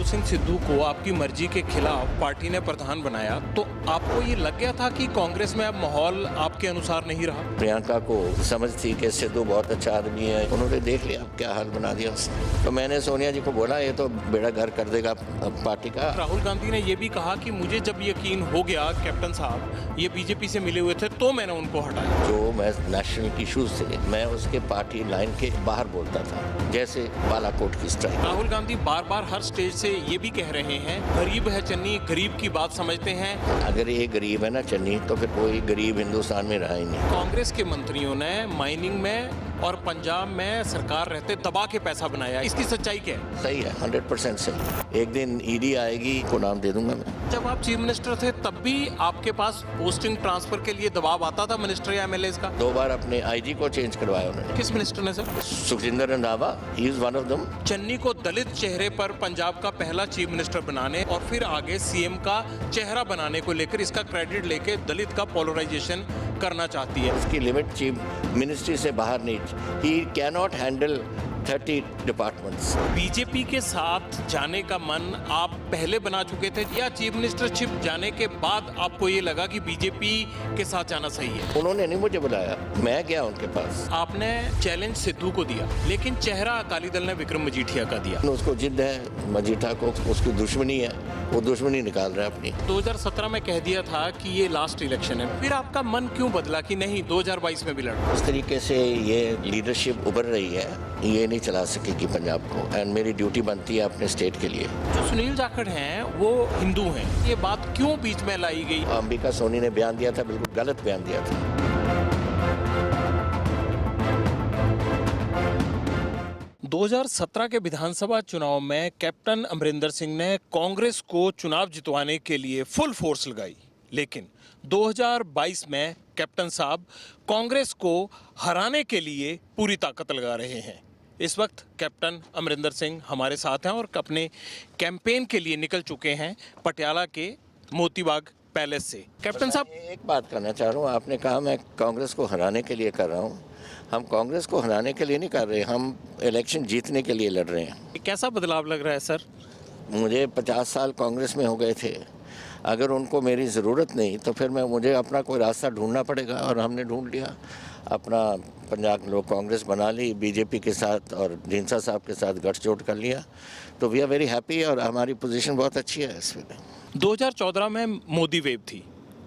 सिंह सिद्धू को आपकी मर्जी के खिलाफ पार्टी ने प्रधान बनाया, तो आपको ये लग गया था कि कांग्रेस में अब माहौल आपके अनुसार नहीं रहा? प्रियंका को समझ थी कि सिद्धू बहुत अच्छा आदमी है, उन्होंने देख लिया क्या हाल बना दिया उसने। तो मैंने सोनिया जी को बोला ये तो बेड़ा घर कर देगा पार्टी का। राहुल गांधी ने ये भी कहा कि मुझे जब यकीन हो गया कैप्टन साहब ये बीजेपी से मिले हुए थे तो मैंने उनको हटाया। जो मैं नेशनल इश्यूज थे मैं उसके पार्टी लाइन के बाहर बोलता था, जैसे बालाकोट की स्टाइल। राहुल गांधी बार बार हर स्टेज से ये भी कह रहे हैं गरीब है चन्नी, गरीब की बात समझते हैं। अगर ये गरीब है ना चन्नी तो फिर कोई गरीब हिंदुस्तान में रहा ही नहीं। कांग्रेस के मंत्रियों ने माइनिंग में और पंजाब में सरकार रहते दबा के पैसा बनाया, इसकी सच्चाई क्या है? सही है, 100% सही। एक दिन ईडी आएगी को नाम दे दूंगा मैं। जब आप चीफ मिनिस्टर थे तब भी आपके पास पोस्टिंग ट्रांसफर के लिए दबाव आता था मिनिस्टर या एमएलए का? 2 बार अपने आईजी को चेंज करवाया उन्होंने। किस मिनिस्टर ने sir? Sukhjinder Randhawa, he is one of them. Channi को दलित चेहरे पर पंजाब का पहला चीफ मिनिस्टर बनाने और फिर आगे सीएम का चेहरा बनाने को लेकर इसका क्रेडिट लेके दलित का पोलराइजेशन करना चाहती है। उसकी लिमिट चीफ मिनिस्ट्री से बाहर नहीं, he can not handle 30 departments. BJP के साथ जाने का मन आप पहले बना चुके थे या चीफ मिनिस्टरशिप जाने के बाद आपको ये लगा कि बीजेपी के साथ जाना सही है? उन्होंने नहीं मुझे बुलाया, मैं गया उनके पास। आपने चैलेंज सिद्धू को दिया लेकिन चेहरा अकाली दल ने विक्रम मजीठिया का दिया। उसको जिद है मजीठा को, उसकी दुश्मनी है, वो दुश्मनी निकाल रहा है अपनी। 2017 में कह दिया था कि ये लास्ट इलेक्शन है, फिर आपका मन क्यों बदला कि नहीं 2022 में भी लड़ना? इस तरीके से ये लीडरशिप उभर रही है, ये नहीं चला सकेगी पंजाब को, एंड मेरी ड्यूटी बनती है अपने स्टेट के लिए। जो सुनील जाखड़ हैं वो हिंदू हैं, ये बात क्यों बीच में लाई गई? अंबिका सोनी ने बयान दिया था, बिल्कुल गलत बयान दिया था। 2017 के विधानसभा चुनाव में कैप्टन अमरिंदर सिंह ने कांग्रेस को चुनाव जितवाने के लिए फुल फोर्स लगाई, लेकिन 2022 में कैप्टन साहब कांग्रेस को हराने के लिए पूरी ताकत लगा रहे हैं। इस वक्त कैप्टन अमरिंदर सिंह हमारे साथ हैं और अपने कैंपेन के लिए निकल चुके हैं पटियाला के मोतीबाग पैलेस से। कैप्टन साहब, एक बात करना चाह रहा हूँ, आपने कहा मैं कांग्रेस को हराने के लिए कर रहा हूँ। हम कांग्रेस को हराने के लिए नहीं कर रहे, हम इलेक्शन जीतने के लिए लड़ रहे हैं। कैसा बदलाव लग रहा है सर? मुझे 50 साल कांग्रेस में हो गए थे, अगर उनको मेरी ज़रूरत नहीं तो फिर मुझे अपना कोई रास्ता ढूंढना पड़ेगा, और हमने ढूंढ लिया। अपना पंजाब लोग कांग्रेस बना ली, बीजेपी के साथ और ढींसा साहब के साथ गठजोड़ कर लिया, तो वी आर वेरी हैप्पी और हमारी पोजीशन बहुत अच्छी है इसमें। 2014 में मोदी वेव थी,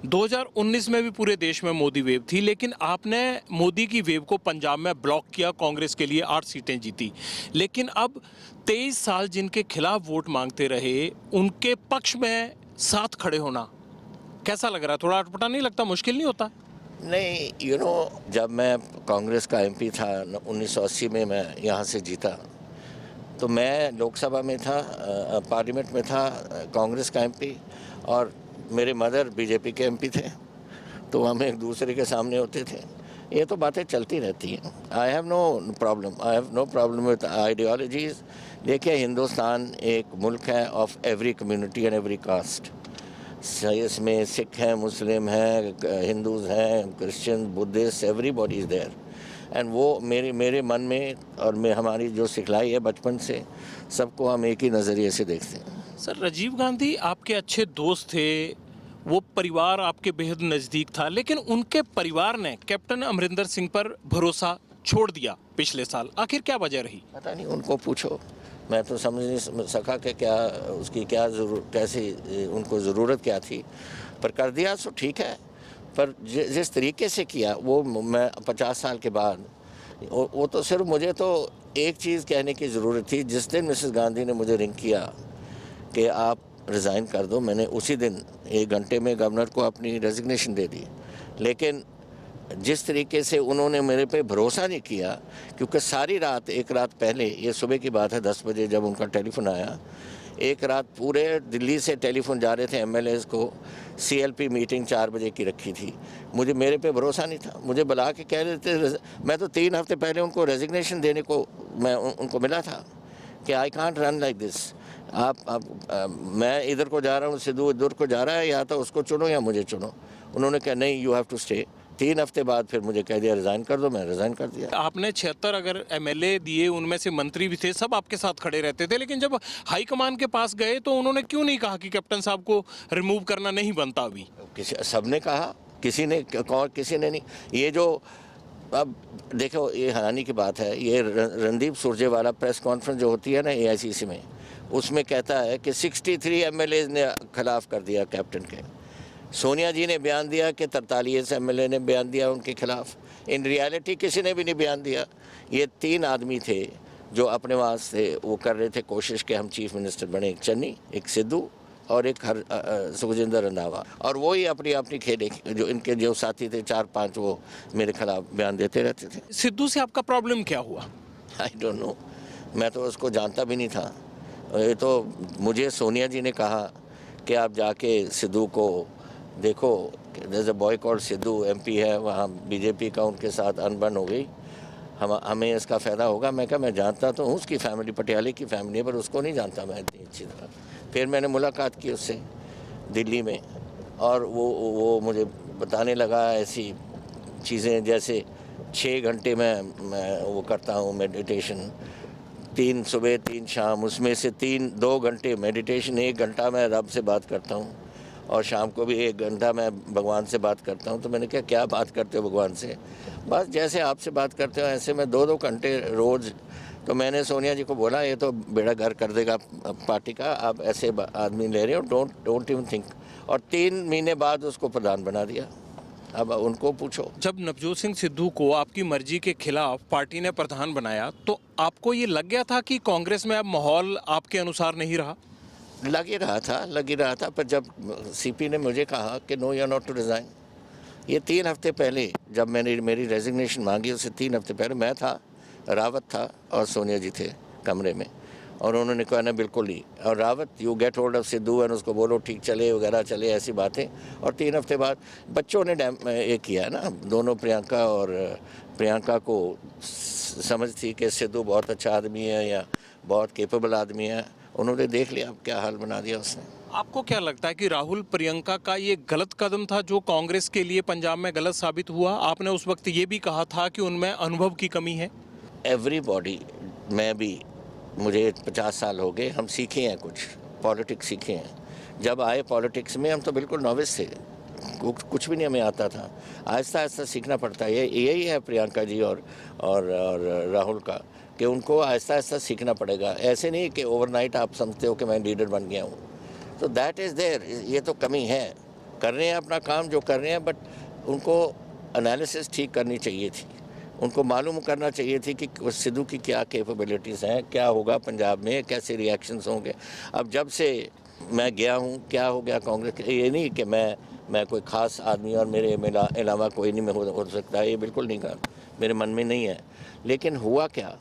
2019 में भी पूरे देश में मोदी वेव थी, लेकिन आपने मोदी की वेव को पंजाब में ब्लॉक किया, कांग्रेस के लिए 8 सीटें जीती। लेकिन अब 23 साल जिनके खिलाफ वोट मांगते रहे उनके पक्ष में साथ खड़े होना कैसा लग रहा है? थोड़ा अटपटा नहीं लगता? मुश्किल नहीं होता? नहीं, जब मैं कांग्रेस का एमपी था 1980 में, मैं यहाँ से जीता, तो मैं लोकसभा में था, पार्लियामेंट में था कांग्रेस का एमपी, और मेरे मदर बीजेपी के एमपी थे, तो हम एक दूसरे के सामने होते थे। ये तो बातें चलती रहती हैं। I have no problem with ideologies. देखिए, हिंदुस्तान एक मुल्क है of every community and every caste. इसमें सिख हैं, मुस्लिम हैं, हिंदूज़ हैं, Christian, Buddhist, everybody is there. And वो मेरे मन में और हमारी जो सिखलाई है बचपन से, सबको हम एक ही नज़रिए से देखते हैं। सर, राजीव गांधी आपके अच्छे दोस्त थे, वो परिवार आपके बेहद नज़दीक था, लेकिन उनके परिवार ने कैप्टन अमरिंदर सिंह पर भरोसा छोड़ दिया पिछले साल। आखिर क्या वजह रही? पता नहीं, उनको पूछो। मैं तो समझ नहीं सका कि क्या उसकी क्या कैसी उनको ज़रूरत क्या थी, पर कर दिया सो ठीक है। पर जिस तरीके से किया वो, मैं 50 साल के बाद, वो तो सिर्फ मुझे तो एक चीज़ कहने की ज़रूरत थी। जिस दिन मिसेस गांधी ने मुझे रिंग किया कि आप रिज़ाइन कर दो, मैंने उसी दिन 1 घंटे में गवर्नर को अपनी रेजिग्नेशन दे दी। लेकिन जिस तरीके से उन्होंने मेरे पे भरोसा नहीं किया, क्योंकि सारी रात, एक रात पहले, ये सुबह की बात है 10 बजे जब उनका टेलीफोन आया, एक रात पूरे दिल्ली से टेलीफोन जा रहे थे एमएलएज को, सीएलपी मीटिंग 4 बजे की रखी थी। मेरे पे भरोसा नहीं था, मुझे बुला के कह रहे थे, मैं तो 3 हफ्ते पहले उनको रेजिग्नेशन देने को मैं उनको मिला था कि I can't run like this. मैं इधर को जा रहा हूँ, सिद्धू इधर को जा रहा है, या तो उसको चुनो या मुझे चुनो। उन्होंने कहा नहीं, यू हैव टू स्टे, 3 हफ्ते बाद फिर मुझे कह दिया रिज़ाइन कर दो, मैं रिज़ाइन कर दिया। आपने 76 अगर एमएलए दिए, उनमें से मंत्री भी थे, सब आपके साथ खड़े रहते थे, लेकिन जब हाईकमान के पास गए तो उन्होंने क्यों नहीं कहा कि कैप्टन साहब को रिमूव करना नहीं बनता अभी? किसी सबने कहा, किसी ने कौन, किसी ने नहीं। ये जो अब देखो, ये हैरानी की बात है, ये रणदीप सुरजेवाला प्रेस कॉन्फ्रेंस जो होती है ना एआईसीसी में, उसमें कहता है कि 63 एमएलए ने खिलाफ कर दिया कैप्टन के। सोनिया जी ने बयान दिया कि 43 एमएलए ने बयान दिया उनके खिलाफ। इन रियलिटी किसी ने भी नहीं बयान दिया। ये 3 आदमी थे जो अपने वास्ते वो कर रहे थे कोशिश कि हम चीफ मिनिस्टर बने, एक चन्नी, एक सिद्धू और एक सुखजिंदर रंधावा, और वो ही अपनी अपनी खेले। जो इनके जो साथी थे 4-5 वो मेरे खिलाफ बयान देते रहते थे। सिद्धू से आपका प्रॉब्लम क्या हुआ? आई डोंट नो, मैं तो उसको जानता भी नहीं था। ये तो मुझे सोनिया जी ने कहा कि आप जाके सिद्धू को देखो, there's a boy called Sidhu, MP है वहाँ, बीजेपी का उनके साथ अनबन हो गई, हमें इसका फ़ायदा होगा। मैं कहा मैं जानता तो हूँ उसकी फैमिली, पटियाले की फैमिली है, पर उसको नहीं जानता मैं इतनी अच्छी तरह। फिर मैंने मुलाकात की उससे दिल्ली में, और वो मुझे बताने लगा ऐसी चीज़ें जैसे 6 घंटे मैं वो करता हूँ मेडिटेशन, 3 सुबह 3 शाम, उसमें से 2 घंटे मेडिटेशन, 1 घंटा मैं रब से बात करता हूँ, और शाम को भी 1 घंटा मैं भगवान से बात करता हूँ। तो मैंने कहा क्या बात करते हो भगवान से? बस जैसे आपसे बात करते हो ऐसे मैं 2-2 घंटे रोज़। तो मैंने सोनिया जी को बोला ये तो बेड़ा गर्क कर देगा पार्टी का, आप ऐसे आदमी ले रहे हो, डोंट इवन थिंक। और 3 महीने बाद उसको प्रधान बना दिया। अब उनको पूछो। जब नवजोत सिंह सिद्धू को आपकी मर्जी के खिलाफ पार्टी ने प्रधान बनाया तो आपको ये लग गया था कि कांग्रेस में अब माहौल आपके अनुसार नहीं रहा? लग ही रहा था। पर जब सीपी ने मुझे कहा कि no you are not to resign, ये 3 हफ्ते पहले जब मैंने मेरी रेजिग्नेशन मांगी, उससे 3 हफ्ते पहले मैं था, रावत था और सोनिया जी थे कमरे में, और उन्होंने कहा ना बिल्कुल ही। और Rawat, you get hold of Sidhu and उसको बोलो ठीक चले वगैरह चले, ऐसी बातें। और 3 हफ्ते बाद बच्चों ने ये किया ना, दोनों प्रियंका को समझ थी कि सिद्धू बहुत अच्छा आदमी है या बहुत केपेबल आदमी है, उन्होंने देख लिया अब क्या हाल बना दिया उसने। आपको क्या लगता है कि राहुल प्रियंका का ये गलत कदम था जो कांग्रेस के लिए पंजाब में गलत साबित हुआ? आपने उस वक्त ये भी कहा था कि उनमें अनुभव की कमी है। एवरीबॉडी, मैं भी, मुझे 50 साल हो गए, हम सीखे हैं कुछ, पॉलिटिक्स सीखे हैं। जब आए पॉलिटिक्स में हम तो बिल्कुल नॉविस थे, कुछ भी नहीं हमें आता था। आहिस्ता आहिस्ता सीखना पड़ता है। यही है प्रियंका जी और राहुल का, कि उनको आहिस्ता आहिस्ता सीखना पड़ेगा। ऐसे नहीं कि ओवरनाइट आप समझते हो कि मैं लीडर बन गया हूँ। तो दैट इज़ देयर, ये तो कमी है। कर रहे हैं अपना काम जो कर रहे हैं, बट उनको एनालिसिस ठीक करनी चाहिए थी। उनको मालूम करना चाहिए थी कि सिद्धू की क्या कैपेबिलिटीज़ हैं, क्या होगा पंजाब में, कैसे रिएक्शंस होंगे। अब जब से मैं गया हूँ, क्या हो गया कांग्रेस के, ये नहीं कि मैं कोई ख़ास आदमी और मेरे अलावा कोई नहीं हो सकता है, ये बिल्कुल नहीं कहा, मेरे मन में नहीं है। लेकिन हुआ क्या,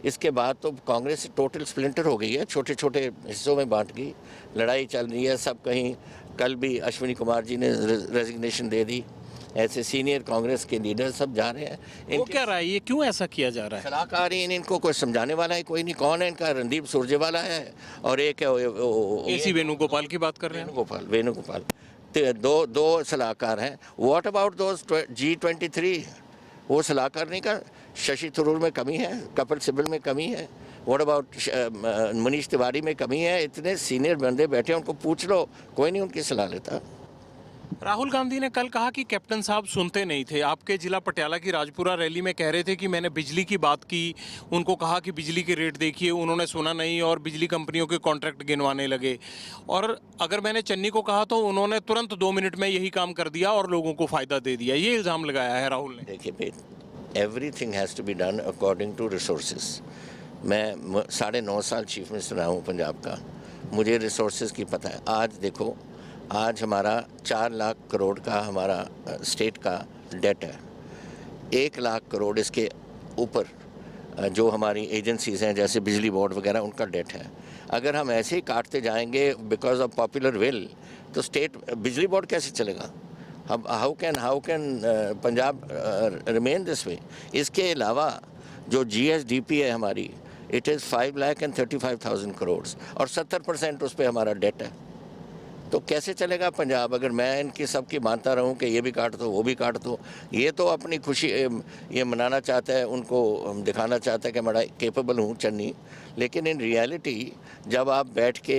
इसके बाद तो कांग्रेस टोटल स्प्लिंटर हो गई है, छोटे छोटे हिस्सों में बांट गई, लड़ाई चल रही है सब कहीं। कल भी अश्विनी कुमार जी ने रेजिग्नेशन दे दी, ऐसे सीनियर कांग्रेस के लीडर सब जा रहे हैं। वो क्या रहा है, ये क्यों ऐसा किया जा रहा है? सलाहकार ही इनको कोई समझाने वाला है कोई नहीं। कौन है इनका? रणदीप सुरजेवाला है और एक है एसी वेणुगोपाल की बात कर रहे हैं। वेणुगोपाल। दो सलाहकार हैं। What about those G23? वो सलाहकार नहीं का। शशि थरूर में कमी है, कपिल सिब्बल में कमी है, व्हाट अबाउट मनीष तिवारी में कमी है। इतने सीनियर बंदे बैठे हैं, उनको पूछ लो, कोई नहीं उनकी सलाह लेता। राहुल गांधी ने कल कहा कि कैप्टन साहब सुनते नहीं थे। आपके जिला पटियाला की राजपुरा रैली में कह रहे थे कि मैंने बिजली की बात की, उनको कहा कि बिजली के रेट देखिए, उन्होंने सुना नहीं और बिजली कंपनियों के कॉन्ट्रैक्ट गिनवाने लगे। और अगर मैंने चन्नी को कहा तो उन्होंने तुरंत 2 मिनट में यही काम कर दिया और लोगों को फ़ायदा दे दिया। ये इल्ज़ाम लगाया है राहुल ने। देखिए, everything has to be done according to resources. मैं 9.5 साल चीफ मिनिस्टर रहा हूँ पंजाब का, मुझे रिसोर्सेज की पता है। आज देखो, आज हमारा 4 लाख करोड़ का हमारा स्टेट का डेट है। 1 लाख करोड़ इसके ऊपर जो हमारी एजेंसीज़ हैं जैसे बिजली बोर्ड वगैरह, उनका डेट है। अगर हम ऐसे ही काटते जाएंगे बिकॉज ऑफ पॉपुलर विल, तो स्टेट बिजली बोर्ड कैसे चलेगा? How can Punjab remain this way? इसके अलावा जो GSDP है हमारी, इट इज़ 5,35,000 करोड़ और 70% उस पर हमारा डेट है। तो कैसे चलेगा पंजाब अगर मैं इनकी सबकी मानता रहूं कि ये भी काट दो वो भी काट दो। ये तो अपनी खुशी ये मनाना चाहता है, उनको दिखाना चाहता है कि बड़ा केपेबल हूँ चन्नी, लेकिन इन रियलिटी जब आप बैठ के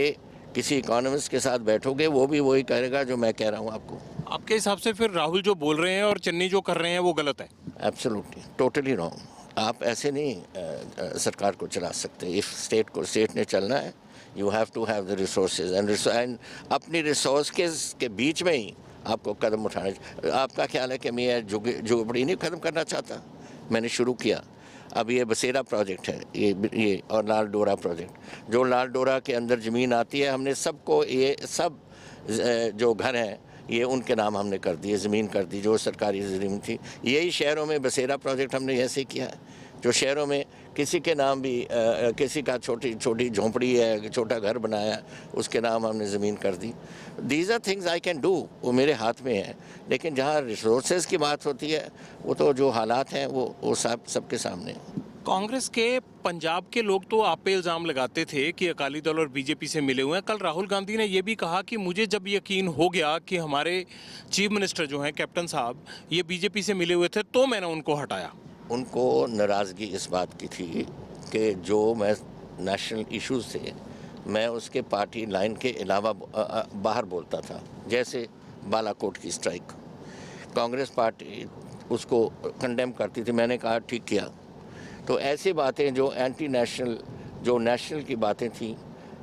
किसी इकोनॉमिस्ट के साथ बैठोगे वो भी वही करेगा जो मैं कह रहा हूँ आपको। आपके हिसाब से फिर राहुल जो बोल रहे हैं और चन्नी जो कर रहे हैं वो गलत है? Absolutely totally wrong. आप ऐसे नहीं सरकार को चला सकते। इफ स्टेट ने चलना है, you have to have the resources and अपनी रिसोर्स के बीच में ही आपको कदम उठाने। आपका ख्याल है कि मैं झोपड़ी नहीं ख़त्म करना चाहता, मैंने शुरू किया। अब ये बसेरा प्रोजेक्ट है, ये और लाल डोरा प्रोजेक्ट, जो लाल डोरा के अंदर ज़मीन आती है, हमने सबको ये सब जो घर हैं ये उनके नाम हमने कर दिए, ज़मीन कर दी जो सरकारी ज़मीन थी। यही शहरों में बसेरा प्रोजेक्ट हमने ऐसे किया है, जो शहरों में किसी के नाम भी किसी का छोटी छोटी झोंपड़ी है, छोटा घर बनाया, उसके नाम हमने ज़मीन कर दी। These are things I can do, वो मेरे हाथ में है। लेकिन जहाँ रिसोर्सेज की बात होती है वो तो जो हालात हैं वो सबके सामने हैं। कांग्रेस के पंजाब के लोग तो आप पे इल्ज़ाम लगाते थे कि अकाली दल और बीजेपी से मिले हुए हैं। कल राहुल गांधी ने यह भी कहा कि मुझे जब यकीन हो गया कि हमारे चीफ मिनिस्टर जो हैं कैप्टन साहब ये बीजेपी से मिले हुए थे तो मैंने उनको हटाया। उनको नाराज़गी इस बात की थी कि जो मैं नेशनल इश्यूज थे मैं उसके पार्टी लाइन के अलावा बाहर बोलता था, जैसे बालाकोट की स्ट्राइक। कांग्रेस पार्टी उसको कंडेम करती थी, मैंने कहा ठीक किया। तो ऐसी बातें जो एंटी नेशनल, जो नेशनल की बातें थी,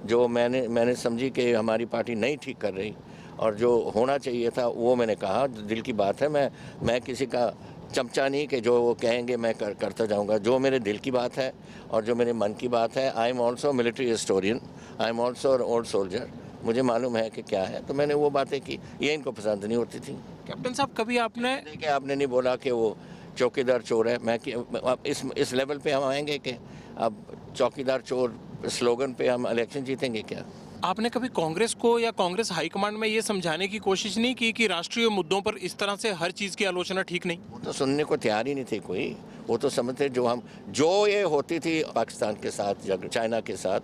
जो मैंने समझी कि हमारी पार्टी नहीं ठीक कर रही और जो होना चाहिए था वो मैंने कहा। दिल की बात है, मैं किसी का चमचा नहीं कि जो वो कहेंगे मैं करता जाऊंगा। जो मेरे दिल की बात है और जो मेरे मन की बात है, I am also military historian, I am also old soldier, मुझे मालूम है कि क्या है, तो मैंने वो बातें की। ये इनको पसंद नहीं होती थी। कैप्टन साहब कभी आपने देखिए, आपने नहीं बोला कि वो चौकीदार चोर है। मैं इस लेवल पे हम आएंगे कि अब चौकीदार चोर स्लोगन पे हम इलेक्शन जीतेंगे क्या? आपने कभी कांग्रेस को या कांग्रेस हाईकमांड में ये समझाने की कोशिश नहीं की कि राष्ट्रीय मुद्दों पर इस तरह से हर चीज़ की आलोचना ठीक नहीं? वो तो सुनने को तैयार ही नहीं थे कोई। वो तो समझते जो ये होती थी पाकिस्तान के साथ या चाइना के साथ,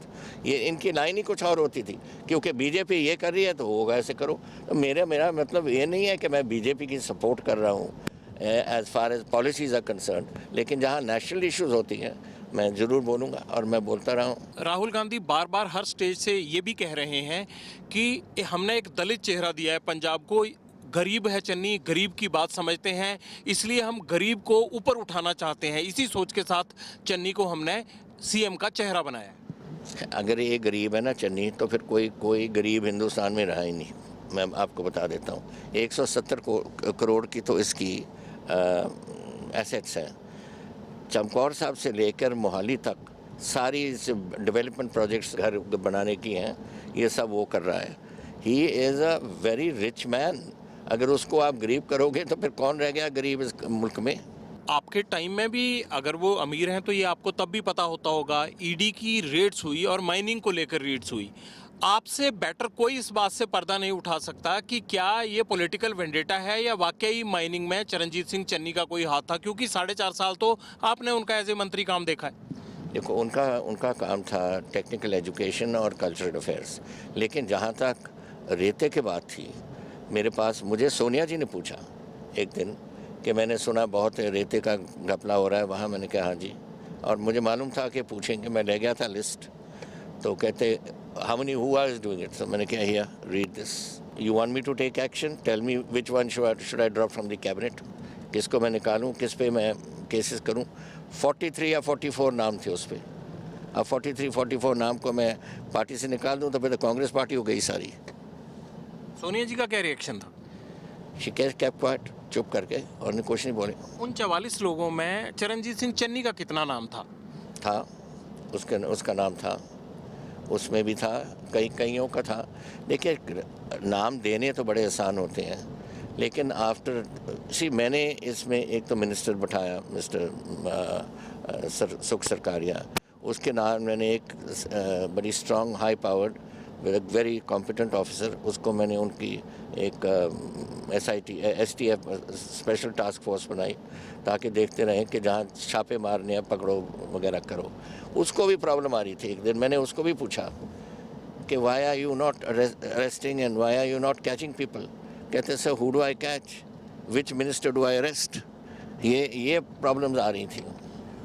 ये इनकी लाइन ही कुछ और होती थी, क्योंकि बीजेपी ये कर रही है तो होगा ऐसे करो। तो मेरा मतलब ये नहीं है कि मैं बीजेपी की सपोर्ट कर रहा हूँ as far as policies are concern, लेकिन जहाँ नेशनल इश्यूज़ होती हैं मैं ज़रूर बोलूँगा और मैं बोलता रहा हूँ। राहुल गांधी बार बार हर स्टेज से ये भी कह रहे हैं कि हमने एक दलित चेहरा दिया है पंजाब को, गरीब है चन्नी, गरीब की बात समझते हैं, इसलिए हम गरीब को ऊपर उठाना चाहते हैं। इसी सोच के साथ चन्नी को हमने सीएम का चेहरा बनाया। अगर ये गरीब है ना चन्नी, तो फिर कोई गरीब हिंदुस्तान में रहा ही नहीं। मैं आपको बता देता हूँ, 170 करोड़ की तो इसकी एसेट्स हैं। चमकौर साहब से लेकर मोहाली तक सारी डेवलपमेंट प्रोजेक्ट्स घर बनाने की हैं, ये सब वो कर रहा है। He is a very rich man. अगर उसको आप गरीब करोगे तो फिर कौन रह गया गरीब इस मुल्क में? आपके टाइम में भी अगर वो अमीर हैं तो ये आपको तब भी पता होता होगा। ईडी की रेड्स हुई और माइनिंग को लेकर रेड्स हुई। आपसे बेटर कोई इस बात से पर्दा नहीं उठा सकता कि क्या ये पॉलिटिकल वेंडेटा है या वाकई माइनिंग में चरणजीत सिंह चन्नी का कोई हाथ था, क्योंकि 4.5 साल तो आपने उनका एज ए मंत्री काम देखा है। देखो, उनका काम था टेक्निकल एजुकेशन और कल्चरल अफेयर्स, लेकिन जहाँ तक रेते की बात थी, मेरे पास मुझे सोनिया जी ने पूछा एक दिन कि मैंने सुना बहुत रेते का घपला हो रहा है वहाँ। मैंने कहा हाँ जी, और मुझे मालूम था कि पूछेंगे। मैं ले गया था लिस्ट, तो कहते how many who are doing it. So मैंने कहा here read this, you want me to take action, tell me which one should I drop from the cabinet, किसको मैं निकालूं, किस पे मैं केसेस करूं। 43 या 44 नाम थे उस पर। अब 43-44 नाम को मैं पार्टी से निकाल दूं तो फिर तो कांग्रेस पार्टी हो गई सारी। सोनिया जी का क्या रिएक्शन था? शी केप्ट क्वाइट, चुप करके, और कुछ नहीं बोले। उन 44 लोगों में चरणजीत सिंह चन्नी का कितना नाम था? उसका नाम था, उसमें भी था, कईयों का था। देखिए, नाम देने तो बड़े आसान होते हैं, लेकिन मैंने इसमें एक तो मिनिस्टर बैठाया, मिस्टर सुख सरकारिया। उसके नाम मैंने एक बड़ी strong high powered very competent officer, उसको मैंने उनकी एक STF स्पेशल टास्क फोर्स बनाई, ताकि देखते रहें कि जहाँ छापे मारने हैं पकड़ो वगैरह करो। उसको भी प्रॉब्लम आ रही थी। एक दिन मैंने उसको भी पूछा कि why are you not arresting and why are you not catching people. कहते sir who do I catch, which minister do I arrest. ये प्रॉब्लम्स आ रही थी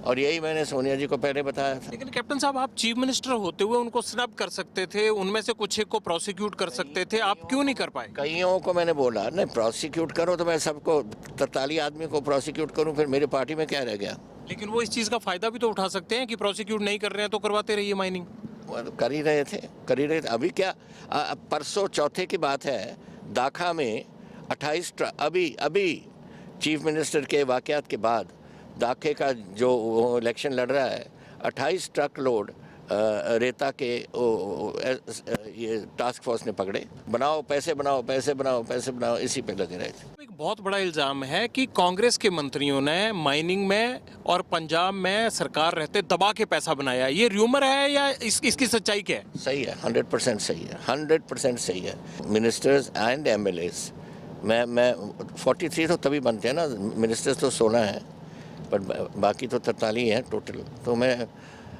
और यही मैंने सोनिया जी को पहले बताया था। लेकिन कैप्टन साहब, आप चीफ मिनिस्टर होते हुए उनको स्नब कर सकते थे, उनमें से कुछ एक को प्रोसिक्यूट कर सकते थे, आप क्यों नहीं कर पाए? कईयों को मैंने बोला नहीं प्रोसिक्यूट करो, तो मैं सबको 43 आदमी को प्रोसिक्यूट करूं, फिर मेरी पार्टी में क्या रह गया। लेकिन वो इस चीज का फायदा भी तो उठा सकते हैं कि प्रोसिक्यूट नहीं कर रहे हैं तो करवाते रहिए माइनिंग। वो तो कर ही रहे थे। अभी क्या परसों चौथे की बात है, दाखा में 28 अभी चीफ मिनिस्टर के वाकयात के बाद दाखे का जो इलेक्शन लड़ रहा है, 28 ट्रक लोड रेता के ये टास्क फोर्स ने पकड़े। बनाओ पैसे बनाओ पैसे बनाओ पैसे बनाओ, इसी पे लगे रहे थे। एक बहुत बड़ा इल्जाम है कि कांग्रेस के मंत्रियों ने माइनिंग में और पंजाब में सरकार रहते दबा के पैसा बनाया। ये र्यूमर है या इसकी सच्चाई क्या है? सही है, 100% सही है, 100% सही है। मिनिस्टर्स एंड एमएलएस मैं 43 तो तभी बनते हैं ना, मिनिस्टर्स तो 16 हैं पर बाकी तो 43 हैं टोटल। तो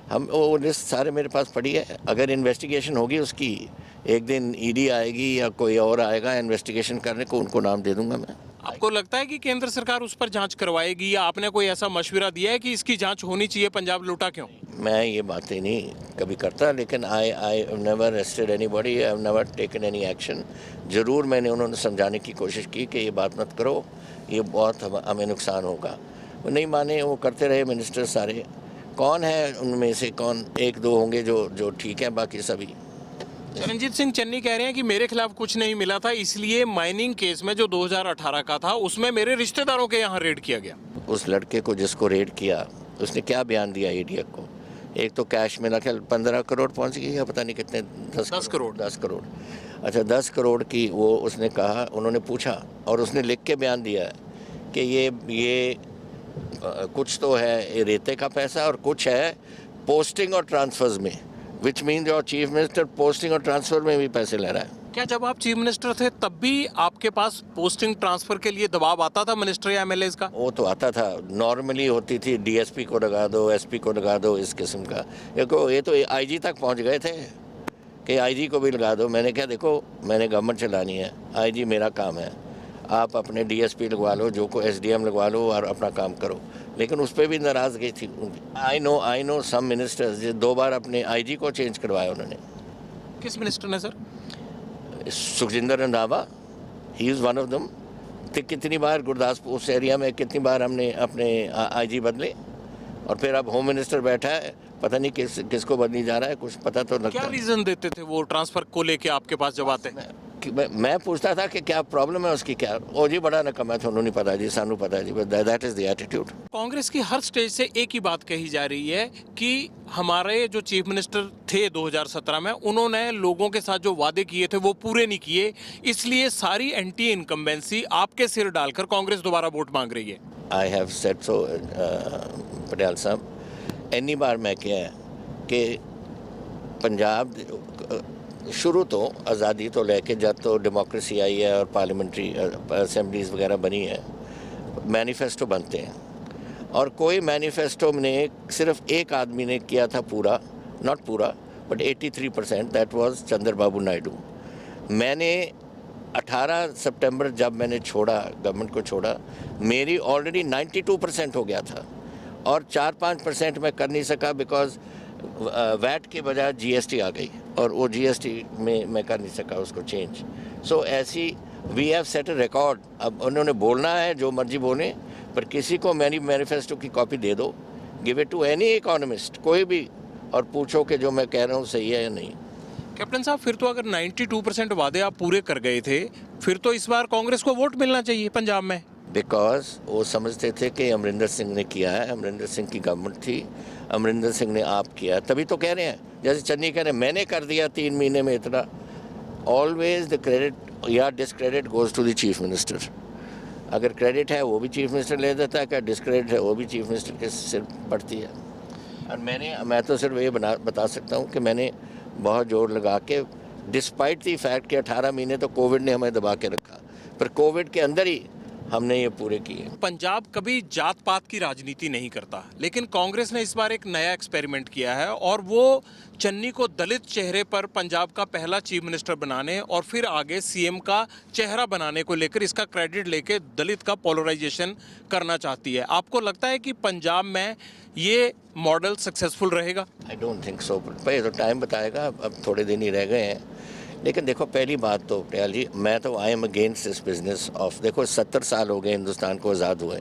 हम वो लिस्ट सारे मेरे पास पड़ी है। अगर इन्वेस्टिगेशन होगी उसकी, एक दिन ईडी आएगी या कोई और आएगा इन्वेस्टिगेशन करने को, उनको नाम दे दूंगा मैं। आपको लगता है कि केंद्र सरकार उस पर जांच करवाएगी या आपने कोई ऐसा मशवरा दिया है कि इसकी जांच होनी चाहिए, पंजाब लूटा क्यों? मैं ये बातें नहीं कभी करता, लेकिन I never arrested anybody, I have never taken any action. ज़रूर मैंने उन्होंने समझाने की कोशिश की कि ये बात मत करो, ये बहुत हमें नुकसान होगा। वो नहीं माने, वो करते रहे मिनिस्टर सारे। कौन है उनमें से, कौन एक दो होंगे जो ठीक है, बाकी सभी। रणजीत सिंह चन्नी कह रहे हैं कि मेरे खिलाफ कुछ नहीं मिला था, इसलिए माइनिंग केस में जो 2018 का था उसमें मेरे रिश्तेदारों के यहाँ रेड किया गया। उस लड़के को जिसको रेड किया उसने क्या बयान दिया ईडीएफ को? एक तो कैश में रखा 15 करोड़ पहुंच गई, या पता नहीं कितने 10 करोड़। अच्छा 10 करोड़ की वो उसने कहा, उन्होंने पूछा और उसने लिख के बयान दिया कि ये कुछ तो है रेते का पैसा और कुछ है पोस्टिंग और ट्रांसफर्स में, विच मीन जो चीफ मिनिस्टर पोस्टिंग और ट्रांसफर में भी पैसे ले रहा है। क्या जब आप चीफ मिनिस्टर थे तब भी आपके पास पोस्टिंग ट्रांसफर के लिए दबाव आता था मिनिस्टर या एमएलएस का? वो तो आता था, नॉर्मली होती थी, डीएसपी को लगा दो, एसपी को लगा दो, इस किस्म का। देखो ये तो आईजी तक पहुंच गए थे कि आईजी को भी लगा दो। मैंने क्या, देखो मैंने गवर्नमेंट चलानी है, आईजी मेरा काम है, आप अपने डीएसपी लगवा लो, जो को एसडीएम लगवा लो और अपना काम करो। लेकिन उस पर भी नाराज़गी थी। आई नो सम मिनिस्टर्स, 2 बार अपने आईजी को चेंज करवाया उन्होंने। किस मिनिस्टर ने sir? Sukhjinder Randhawa, he is one of them. कितनी बार गुरदासपुर उस एरिया में कितनी बार हमने अपने आईजी बदले, और फिर अब होम मिनिस्टर बैठा है, पता नहीं किसको बदली जा रहा है, कुछ पता तो लगता। क्या रीजन देते थे वो ट्रांसफर को लेके आपके पास जब आते? मैं पूछता था कि क्या प्रॉब्लम है उसकी, क्या ओ जी बड़ा नकम है, थोनों नहीं पता जी, सानू पता है जी, that is the attitude. Congress की हर स्टेज से एक ही बात कही जा रही है कि हमारे जो चीफ मिनिस्टर थे 2017 में, उन्होंने लोगों के साथ जो वादे किए थे वो पूरे नहीं किए, इसलिए सारी एंटी इनकम्बेंसी आपके सिर डालकर कांग्रेस दोबारा वोट मांग रही है। I have said so Patel साहब, एनी बार मैं किया है कि पंजाब शुरू तो आज़ादी तो लेके जब तो डेमोक्रेसी आई है और पार्लियामेंट्री असेंबलीज वगैरह बनी है, मैनिफेस्टो बनते हैं, और कोई मैनिफेस्टो ने सिर्फ एक आदमी ने किया था पूरा, नॉट पूरा but 83%, that was Chandrababu Naidu. मैंने 18 सितंबर जब मैंने छोड़ा, गवर्नमेंट को छोड़ा, मेरी ऑलरेडी 92% हो गया था, और 4-5% मैं कर नहीं सका बिकॉज वैट के बजाय जीएसटी आ गई, और वो जीएसटी में मैं कर नहीं सका उसको चेंज। सो ऐसी we have set a record. अब उन्होंने बोलना है जो मर्जी बोले, पर किसी को मेरी मैनिफेस्टो की कॉपी दे दो, give it to any economist, कोई भी, और पूछो कि जो मैं कह रहा हूँ सही है या नहीं। कैप्टन साहब, फिर तो अगर 92% वादे आप पूरे कर गए थे, फिर तो इस बार कांग्रेस को वोट मिलना चाहिए पंजाब में। बिकॉज वो समझते थे कि अमरिंदर सिंह ने किया है, अमरिंदर सिंह की गवर्नमेंट थी, अमरिंदर सिंह ने आप किया, तभी तो कह रहे हैं। जैसे चन्नी कह रहे हैं मैंने कर दिया 3 महीने में इतना। ऑलवेज द क्रेडिट या discredit goes to the chief minister. अगर क्रेडिट है वो भी चीफ मिनिस्टर ले देता है, क्या डिसक्रेडिट है वो भी चीफ मिनिस्टर के सिर पड़ती है। और मैं तो सिर्फ ये बता सकता हूँ कि मैंने बहुत जोर लगा के, डिस्पाइट दी फैक्ट कि 18 महीने तो कोविड ने हमें दबा के रखा, पर कोविड के अंदर ही हमने ये पूरे किए। पंजाब कभी जात पात की राजनीति नहीं करता, लेकिन कांग्रेस ने इस बार एक नया एक्सपेरिमेंट किया है और वो चन्नी को दलित चेहरे पर पंजाब का पहला चीफ मिनिस्टर बनाने और फिर आगे सीएम का चेहरा बनाने को लेकर इसका क्रेडिट लेके दलित का पोलराइजेशन करना चाहती है। आपको लगता है कि पंजाब में ये मॉडल सक्सेसफुल रहेगा? आई डोंट थिंक सो। भाई तो टाइम बताएगा, अब थोड़े दिन ही रह गए हैं। लेकिन देखो, पहली बात तो पटियाल जी, मैं तो I am against this business of, देखो 70 साल हो गए हिंदुस्तान को आज़ाद हुए।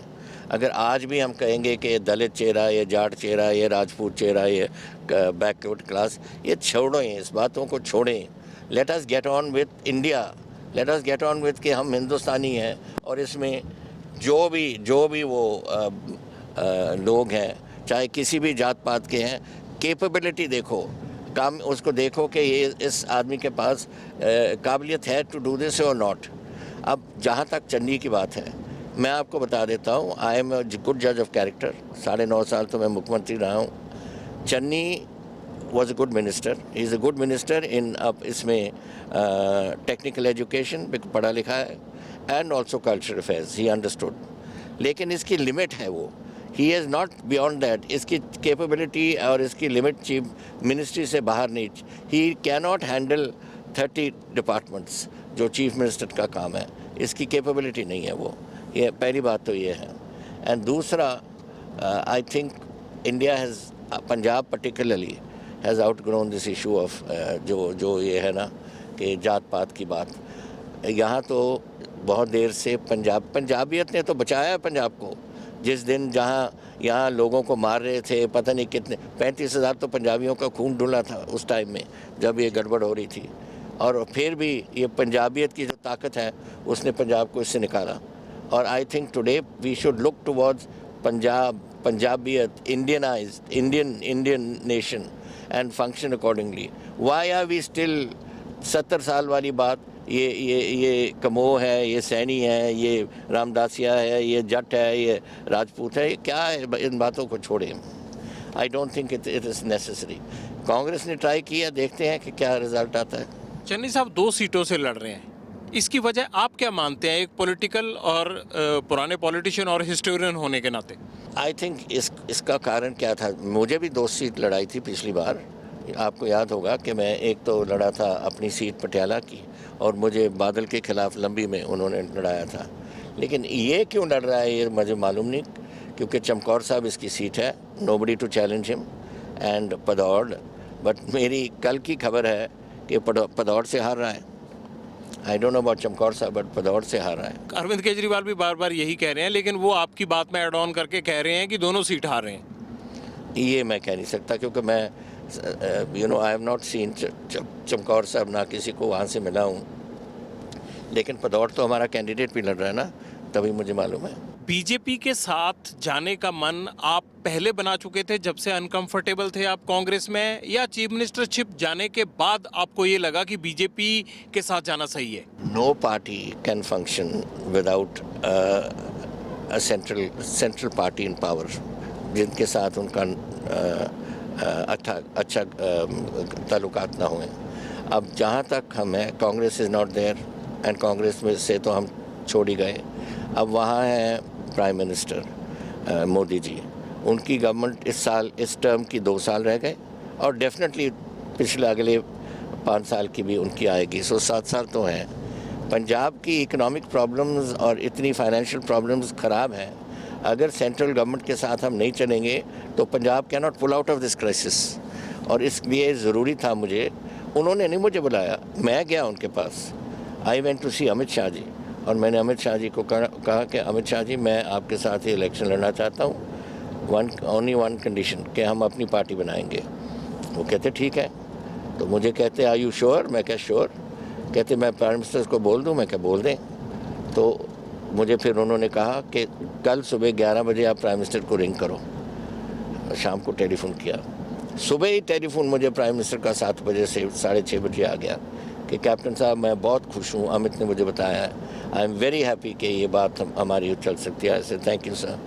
अगर आज भी हम कहेंगे कि ये दलित चेहरा, ये जाट चेहरा, ये राजपूत चेहरा, ये बैकवर्ड क्लास, ये छोड़ो, इस बातों को छोड़ें। Let us get on with India, let us get on with कि हम हिंदुस्तानी हैं और इसमें जो भी वो लोग हैं, चाहे किसी भी जात पात के हैं, कैपेबिलिटी देखो, काम उसको देखो कि ये इस आदमी के पास काबिलियत है टू डू दिस और नॉट। अब जहाँ तक चन्नी की बात है, मैं आपको बता देता हूँ, आई एम गुड जज ऑफ कैरेक्टर। 9.5 साल तो मैं मुख्यमंत्री रहा हूँ। Channi was a good minister, he is a good minister in अब इसमें टेक्निकल एजुकेशन, पढ़ा लिखा है, and also cultural affairs, he understood. लेकिन इसकी लिमिट है वो, he is not beyond that. इसकी कैपेबिलिटी और इसकी लिमिट चीफ मिनिस्ट्री से बाहर नहीं। He can not handle 30 departments जो चीफ मिनिस्टर का काम है, इसकी कैपेबिलिटी नहीं है वो। ये पहली बात तो ये है। एंड दूसरा, I think India has, Punjab particularly has outgrown this issue of जो ये है ना कि जात पात की बात। यहाँ तो बहुत देर से पंजाबियत ने तो बचाया है पंजाब को। जिस दिन यहाँ लोगों को मार रहे थे, पता नहीं कितने 35,000 तो पंजाबियों का खून डुला था उस टाइम में जब ये गड़बड़ हो रही थी। और फिर भी ये पंजाबियत की जो ताकत है उसने पंजाब को इससे निकाला। और I think today we should look towards Punjabiyat, Indianised Indian nation and function accordingly. Why are we still 70 साल वाली बात, ये कमोह है, ये सैनी है, ये रामदासिया है, ये जट है, ये राजपूत है, ये क्या है? इन बातों को छोड़ें। आई don't think it is necessary. Congress ने ट्राई किया, देखते हैं कि क्या रिजल्ट आता है। चन्नी साहब 2 सीटों से लड़ रहे हैं, इसकी वजह आप क्या मानते हैं, एक पॉलिटिकल और पुराने पॉलिटिशियन और हिस्टोरियन होने के नाते? आई थिंक इसका कारण क्या था? मुझे भी 2 सीट लड़ाई थी पिछली बार। आपको याद होगा कि मैं एक तो लड़ा था अपनी सीट पटियाला की, और मुझे बादल के खिलाफ लंबी में उन्होंने लड़ाया था। लेकिन ये क्यों लड़ रहा है ये मुझे मालूम नहीं, क्योंकि चमकौर साहब इसकी सीट है, nobody to challenge him, and पदौड़। बट मेरी कल की खबर है कि पदौड़ से हार रहा है। आई डोंट नो अबाउट चमकौर साहब, बट पदौड़ से हार रहा है। अरविंद केजरीवाल भी बार बार यही कह रहे हैं, लेकिन वो आपकी बात में एड ऑन करके कह रहे हैं कि दोनों सीट हार रहे हैं। ये मैं कह नहीं सकता, क्योंकि मैं आई हैव नॉट सीन चमकौर साहब, ना किसी को वहाँ से मिला हूँ। लेकिन पदौड़ तो हमारा कैंडिडेट भी लड़ रहा है ना, तभी मुझे मालूम है। बीजेपी के साथ जाने का मन आप पहले बना चुके थे जब से अनकंफर्टेबल थे आप कांग्रेस में, या चीफ मिनिस्टरशिप जाने के बाद आपको ये लगा कि बीजेपी के साथ जाना सही है? No party can function without a central party in power, जिनके साथ उनका अच्छा ताल्लुकात ना हुए। अब जहाँ तक हम हैं, Congress is not there, and Congress में से तो हम छोड़ ही गए। अब वहाँ है प्राइम मिनिस्टर मोदी जी, उनकी गवर्नमेंट इस टर्म की 2 साल रह गए, और डेफिनेटली पिछले अगले 5 साल की भी उनकी आएगी, सो 7 साल तो हैं। पंजाब की इकोनॉमिक प्रॉब्लम्स और इतनी फाइनेंशियल प्रॉब्लम्स ख़राब हैं। अगर सेंट्रल गवर्नमेंट के साथ हम नहीं चलेंगे तो Punjab can not pull out of this crisis. और इसलिए ज़रूरी था मुझे, उन्होंने नहीं मुझे बुलाया, मैं गया उनके पास। आई वेंट टू सी अमित शाह जी, और मैंने अमित शाह जी को कहा कि अमित शाह जी, मैं आपके साथ ही इलेक्शन लड़ना चाहता हूँ, ओनली वन कंडीशन, कि हम अपनी पार्टी बनाएंगे। वो कहते ठीक है। तो मुझे कहते आर यू श्योर? मैं क्या श्योर। कहते मैं प्राइम मिनिस्टर को बोल दूँ? मैं क्या बोल दें। तो मुझे फिर उन्होंने कहा कि कल सुबह 11 बजे आप प्राइम मिनिस्टर को रिंग करो। शाम को टेलीफोन किया, सुबह ही टेलीफोन मुझे प्राइम मिनिस्टर का 7 बजे से 6:30 बजे आ गया कि कैप्टन साहब मैं बहुत खुश हूँ, अमित ने मुझे बताया है, आई एम वेरी हैप्पी कि ये बात हमारी चल सकती है। ऐसे थैंक यू सर।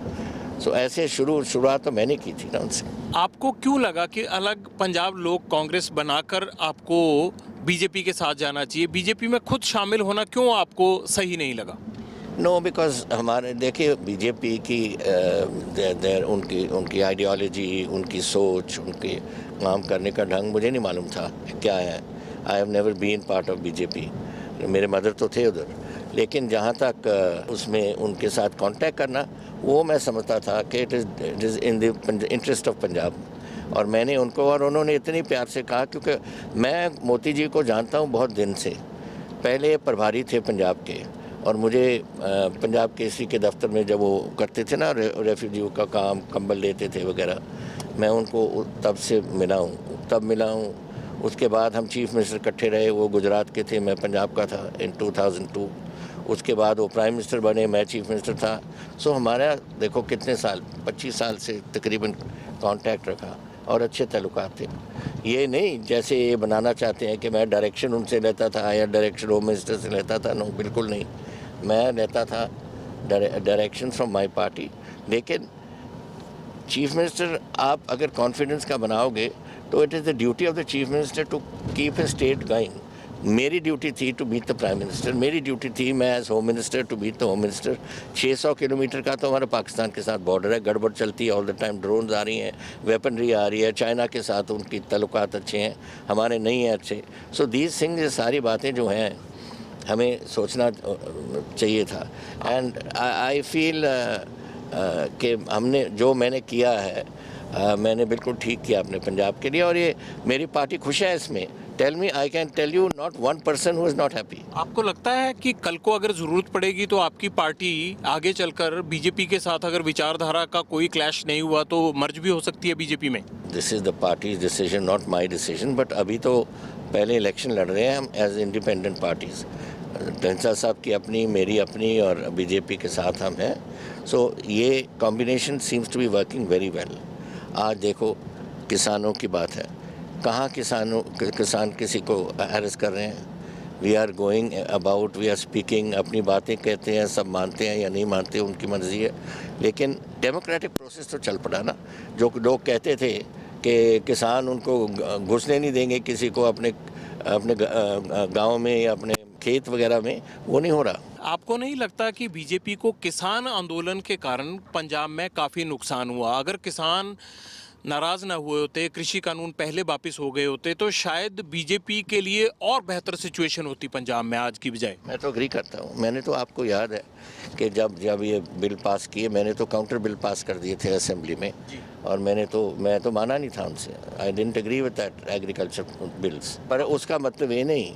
सो ऐसे शुरुआत तो मैंने की थी ना उनसे। आपको क्यों लगा कि अलग पंजाब लोग कांग्रेस बनाकर आपको बीजेपी के साथ जाना चाहिए? बीजेपी में खुद शामिल होना क्यों आपको सही नहीं लगा? नो, बिकॉज हमारे देखिए बीजेपी की उनकी आइडियोलॉजी, उनकी सोच, उनके काम करने का ढंग मुझे नहीं मालूम था क्या है। I have never been part of BJP. मेरे मदर तो थे उधर, लेकिन जहाँ तक उसमें उनके साथ कांटेक्ट करना, वो मैं समझता था कि it is in the interest of Punjab. और मैंने उनको, और उन्होंने इतनी प्यार से कहा, क्योंकि मैं मोदी जी को जानता हूँ बहुत दिन से। पहले प्रभारी थे पंजाब के, और मुझे पंजाब केसरी के दफ्तर में जब वो करते थे ना रेफ्यूजी का काम, कंबल देते थे वगैरह, मैं उनको तब से मिला हूँ। उसके बाद हम चीफ मिनिस्टर इकट्ठे रहे, वो गुजरात के थे, मैं पंजाब का था इन 2002। उसके बाद वो प्राइम मिनिस्टर बने, मैं चीफ मिनिस्टर था। सो हमारा देखो कितने साल, 25 साल से तकरीबन कांटेक्ट रखा और अच्छे ताल्लुकात थे। ये नहीं जैसे ये बनाना चाहते हैं कि मैं डायरेक्शन उनसे लेता था या डायरेक्शन होम मिनिस्टर से लेता था। नो, बिल्कुल नहीं। मैं लेता था डायरेक्शन फ्रॉम माय पार्टी। लेकिन चीफ मिनिस्टर आप अगर कॉन्फिडेंस का बनाओगे तो it is the duty of the chief minister to keep a state going. मेरी ड्यूटी थी to meet the prime minister. मेरी ड्यूटी थी, मैं as home minister, to meet the home minister. 600 kilometre का तो हमारा पाकिस्तान के साथ बॉर्डर है, गड़बड़ चलती है ऑल द टाइम। ड्रोन्स आ रही हैं, वेपनरी आ रही है, चाइना के साथ उनकी ताल्लुकात अच्छे हैं, हमारे नहीं हैं अच्छे। सो दीज थिंग्स, ये सारी बातें जो हैं हमें सोचना चाहिए था। एंड आई फील कि मैंने किया है, मैंने बिल्कुल ठीक किया अपने पंजाब के लिए, और ये मेरी पार्टी खुश है इसमें। Tell me, I can tell you not one person who is not happy. आपको लगता है कि कल को अगर ज़रूरत पड़ेगी तो आपकी पार्टी आगे चलकर बीजेपी के साथ, अगर विचारधारा का कोई क्लैश नहीं हुआ, तो मर्ज भी हो सकती है बीजेपी में? This is the parties decision, not my decision. But अभी तो पहले इलेक्शन लड़ रहे हैं हम एज इंडिपेंडेंट पार्टीज़। ढेंसा साहब की अपनी, मेरी अपनी, और बीजेपी के साथ हम हैं। सो ये combination seems to be working very well. आज देखो किसानों की बात है, कहाँ किसान किसी को हैरेस कर रहे हैं? We are going about, we are speaking, अपनी बातें कहते हैं, सब मानते हैं या नहीं मानते उनकी मर्जी है। लेकिन डेमोक्रेटिक प्रोसेस तो चल पड़ा ना। जो लोग कहते थे कि किसान उनको घुसने नहीं देंगे किसी को अपने गांव में या अपने खेत वगैरह में, वो नहीं हो रहा। आपको नहीं लगता कि बीजेपी को किसान आंदोलन के कारण पंजाब में काफ़ी नुकसान हुआ? अगर किसान नाराज ना हुए होते, कृषि कानून पहले वापस हो गए होते, तो शायद बीजेपी के लिए और बेहतर सिचुएशन होती पंजाब में आज की बजाय। मैं तो एग्री करता हूँ। मैंने तो, आपको याद है कि जब ये बिल पास किए, मैंने तो काउंटर बिल पास कर दिए थे असेंबली में, और मैं तो माना नहीं था उनसे। I didn't agree with that agriculture bills. पर उसका मतलब ये नहीं,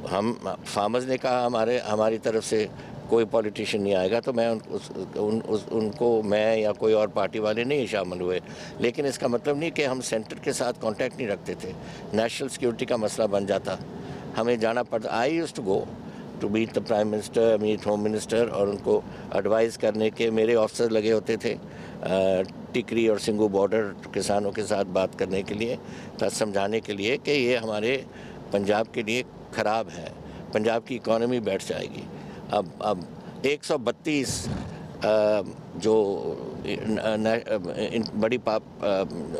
हम फार्मर्स ने कहा हमारी तरफ से कोई पॉलिटिशियन नहीं आएगा, तो मैं उनको मैं या कोई और पार्टी वाले नहीं शामिल हुए। लेकिन इसका मतलब नहीं कि हम सेंटर के साथ कांटेक्ट नहीं रखते थे। नेशनल सिक्योरिटी का मसला बन जाता, हमें जाना पड़ता। I used to go to meet the prime minister, meet home minister, और उनको एडवाइस करने के मेरे ऑफिसर लगे होते थे टिकरी और सिंगू बॉर्डर किसानों के साथ बात करने के लिए, समझाने के लिए कि ये हमारे पंजाब के लिए ख़राब है, पंजाब की इकॉनमी बैठ जाएगी। अब 132 जो बड़ी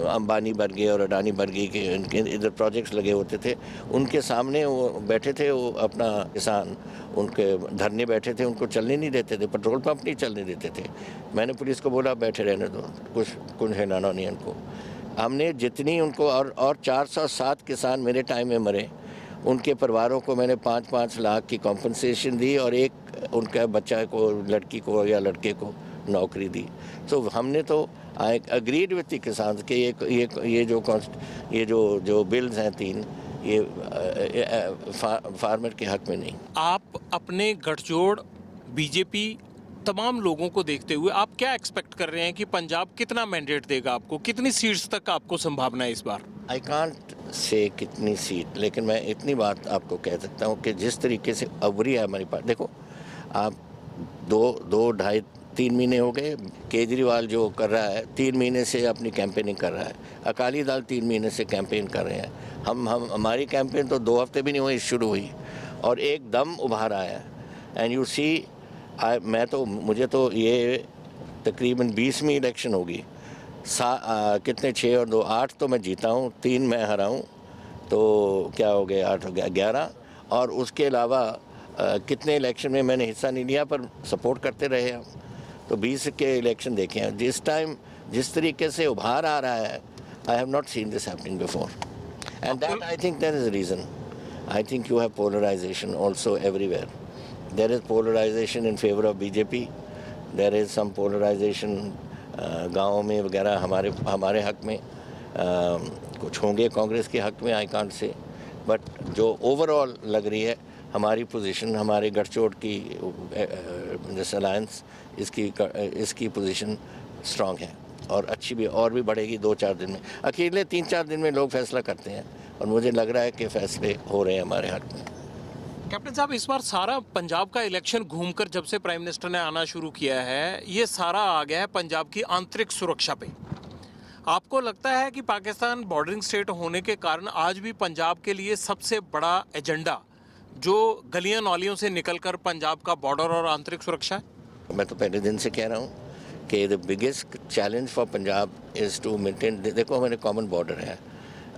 अंबानी बर्गे और अडानी बर्गे के इनके इधर प्रोजेक्ट्स लगे होते थे, उनके सामने वो बैठे थे, वो अपना किसान उनके धरने बैठे थे, उनको चलने नहीं देते थे, पेट्रोल पंप नहीं चलने देते थे। मैंने पुलिस को बोला बैठे रहने दो, कुछ हिलाना नहीं उनको। हमने जितनी उनको, और 407 किसान मेरे टाइम में मरे, उनके परिवारों को मैंने 5-5 लाख की कॉम्पनसेशन दी, और एक उनका बच्चा को, लड़की को या लड़के को नौकरी दी। तो हमने तो आई अग्रीड विद द किसान के ये जो बिल्स हैं 3, ये फार्मर के हक में नहीं। आप अपने गठजोड़ बीजेपी तमाम लोगों को देखते हुए आप क्या एक्सपेक्ट कर रहे हैं कि पंजाब कितना मैंडेट देगा आपको, कितनी सीट्स तक आपको संभावना है इस बार? आई कांट से कितनी सीट, लेकिन मैं इतनी बात आपको कह सकता हूँ कि जिस तरीके से अवरी है हमारी पार्टी। देखो आप 2-2.5-3 महीने हो गए, केजरीवाल जो कर रहा है 3 महीने से अपनी कैंपेनिंग कर रहा है, अकाली दल 3 महीने से कैंपेन कर रहे हैं। हमारी कैंपेन तो 2 हफ्ते भी नहीं हुई, शुरू हुई और एकदम उभार आया। एंड यू सी, मुझे तो ये तकरीबन 20वीं इलेक्शन होगी। कितने 6 और 2 8 तो मैं जीता हूँ, 3 मैं हरा हूँ, तो क्या हो गया 8 हो गया 11। और उसके अलावा कितने इलेक्शन में मैंने हिस्सा नहीं लिया पर सपोर्ट करते रहे हम। तो 20 के इलेक्शन देखे हैं, जिस तरीके से उभार आ रहा है, I have not seen this happening before and that I think there is a reason. I think you have polarization also everywhere. There is polarization in favor of BJP. There is some polarization गाँव में वगैरह हमारे हक में, कुछ होंगे कांग्रेस के हक में, आई कांट से, बट जो ओवरऑल लग रही है हमारी पोजीशन, हमारे गठजोड़ की दिस अलायंस, इसकी पोजीशन स्ट्रांग है और अच्छी भी, और भी बढ़ेगी 2-4 दिन में। अकेले 3-4 दिन में लोग फैसला करते हैं और मुझे लग रहा है कि फैसले हो रहे हैं हमारे हक में। कैप्टन साहब, इस बार सारा पंजाब का इलेक्शन घूमकर जब से प्राइम मिनिस्टर ने आना शुरू किया है, ये सारा आ गया है पंजाब की आंतरिक सुरक्षा पे। आपको लगता है कि पाकिस्तान बॉर्डरिंग स्टेट होने के कारण आज भी पंजाब के लिए सबसे बड़ा एजेंडा जो गलियां नौलियों से निकलकर पंजाब का बॉर्डर और आंतरिक सुरक्षा है? मैं तो पहले दिन से कह रहा हूँ कि the biggest challenge for Punjab is to maintain, देखो हमारे कॉमन बॉर्डर है,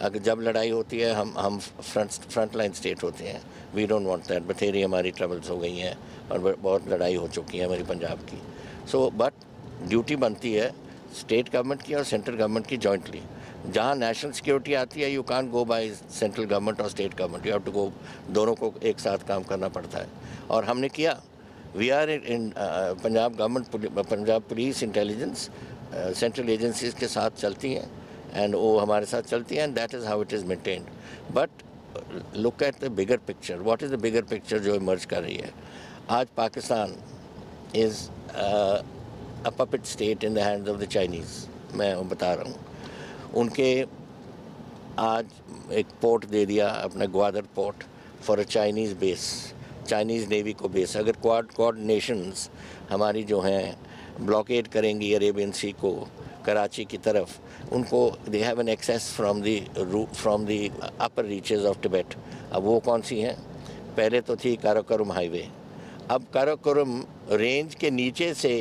अगर जब लड़ाई होती है हम फ्रंट लाइन स्टेट होते हैं, वी डोंट वांट दैट। बथेरी हमारी ट्रबल्स हो गई हैं और बहुत लड़ाई हो चुकी है हमारी पंजाब की। सो बट ड्यूटी बनती है स्टेट गवर्नमेंट की और सेंट्रल गवर्नमेंट की जॉइंटली। जहाँ नेशनल सिक्योरिटी आती है, you can't go by central government और state government, you have to go, दोनों को एक साथ काम करना पड़ता है और हमने किया। We are in Punjab government, Punjab police, intelligence, central agencies के साथ चलती हैं एंड वो हमारे साथ चलती हैं and that is how it is maintained. But look at the bigger picture, what is the bigger picture जो इमर्ज कर रही है। आज Pakistan is a puppet state in the hands of the Chinese. मैं बता रहा हूँ, उनके आज एक पोर्ट दे दिया अपना Gwadar port for a Chinese base, Chinese navy को बेस। अगर क्वाड नेशंस हमारी जो हैं ब्लॉकेड करेंगी अरेबियन सी को कराची की तरफ, उनको they have an access from the upper reaches of Tibet. अब वो कौन सी हैं? पहले तो थी काराकोरम हाईवे, अब काराकोरम रेंज के नीचे से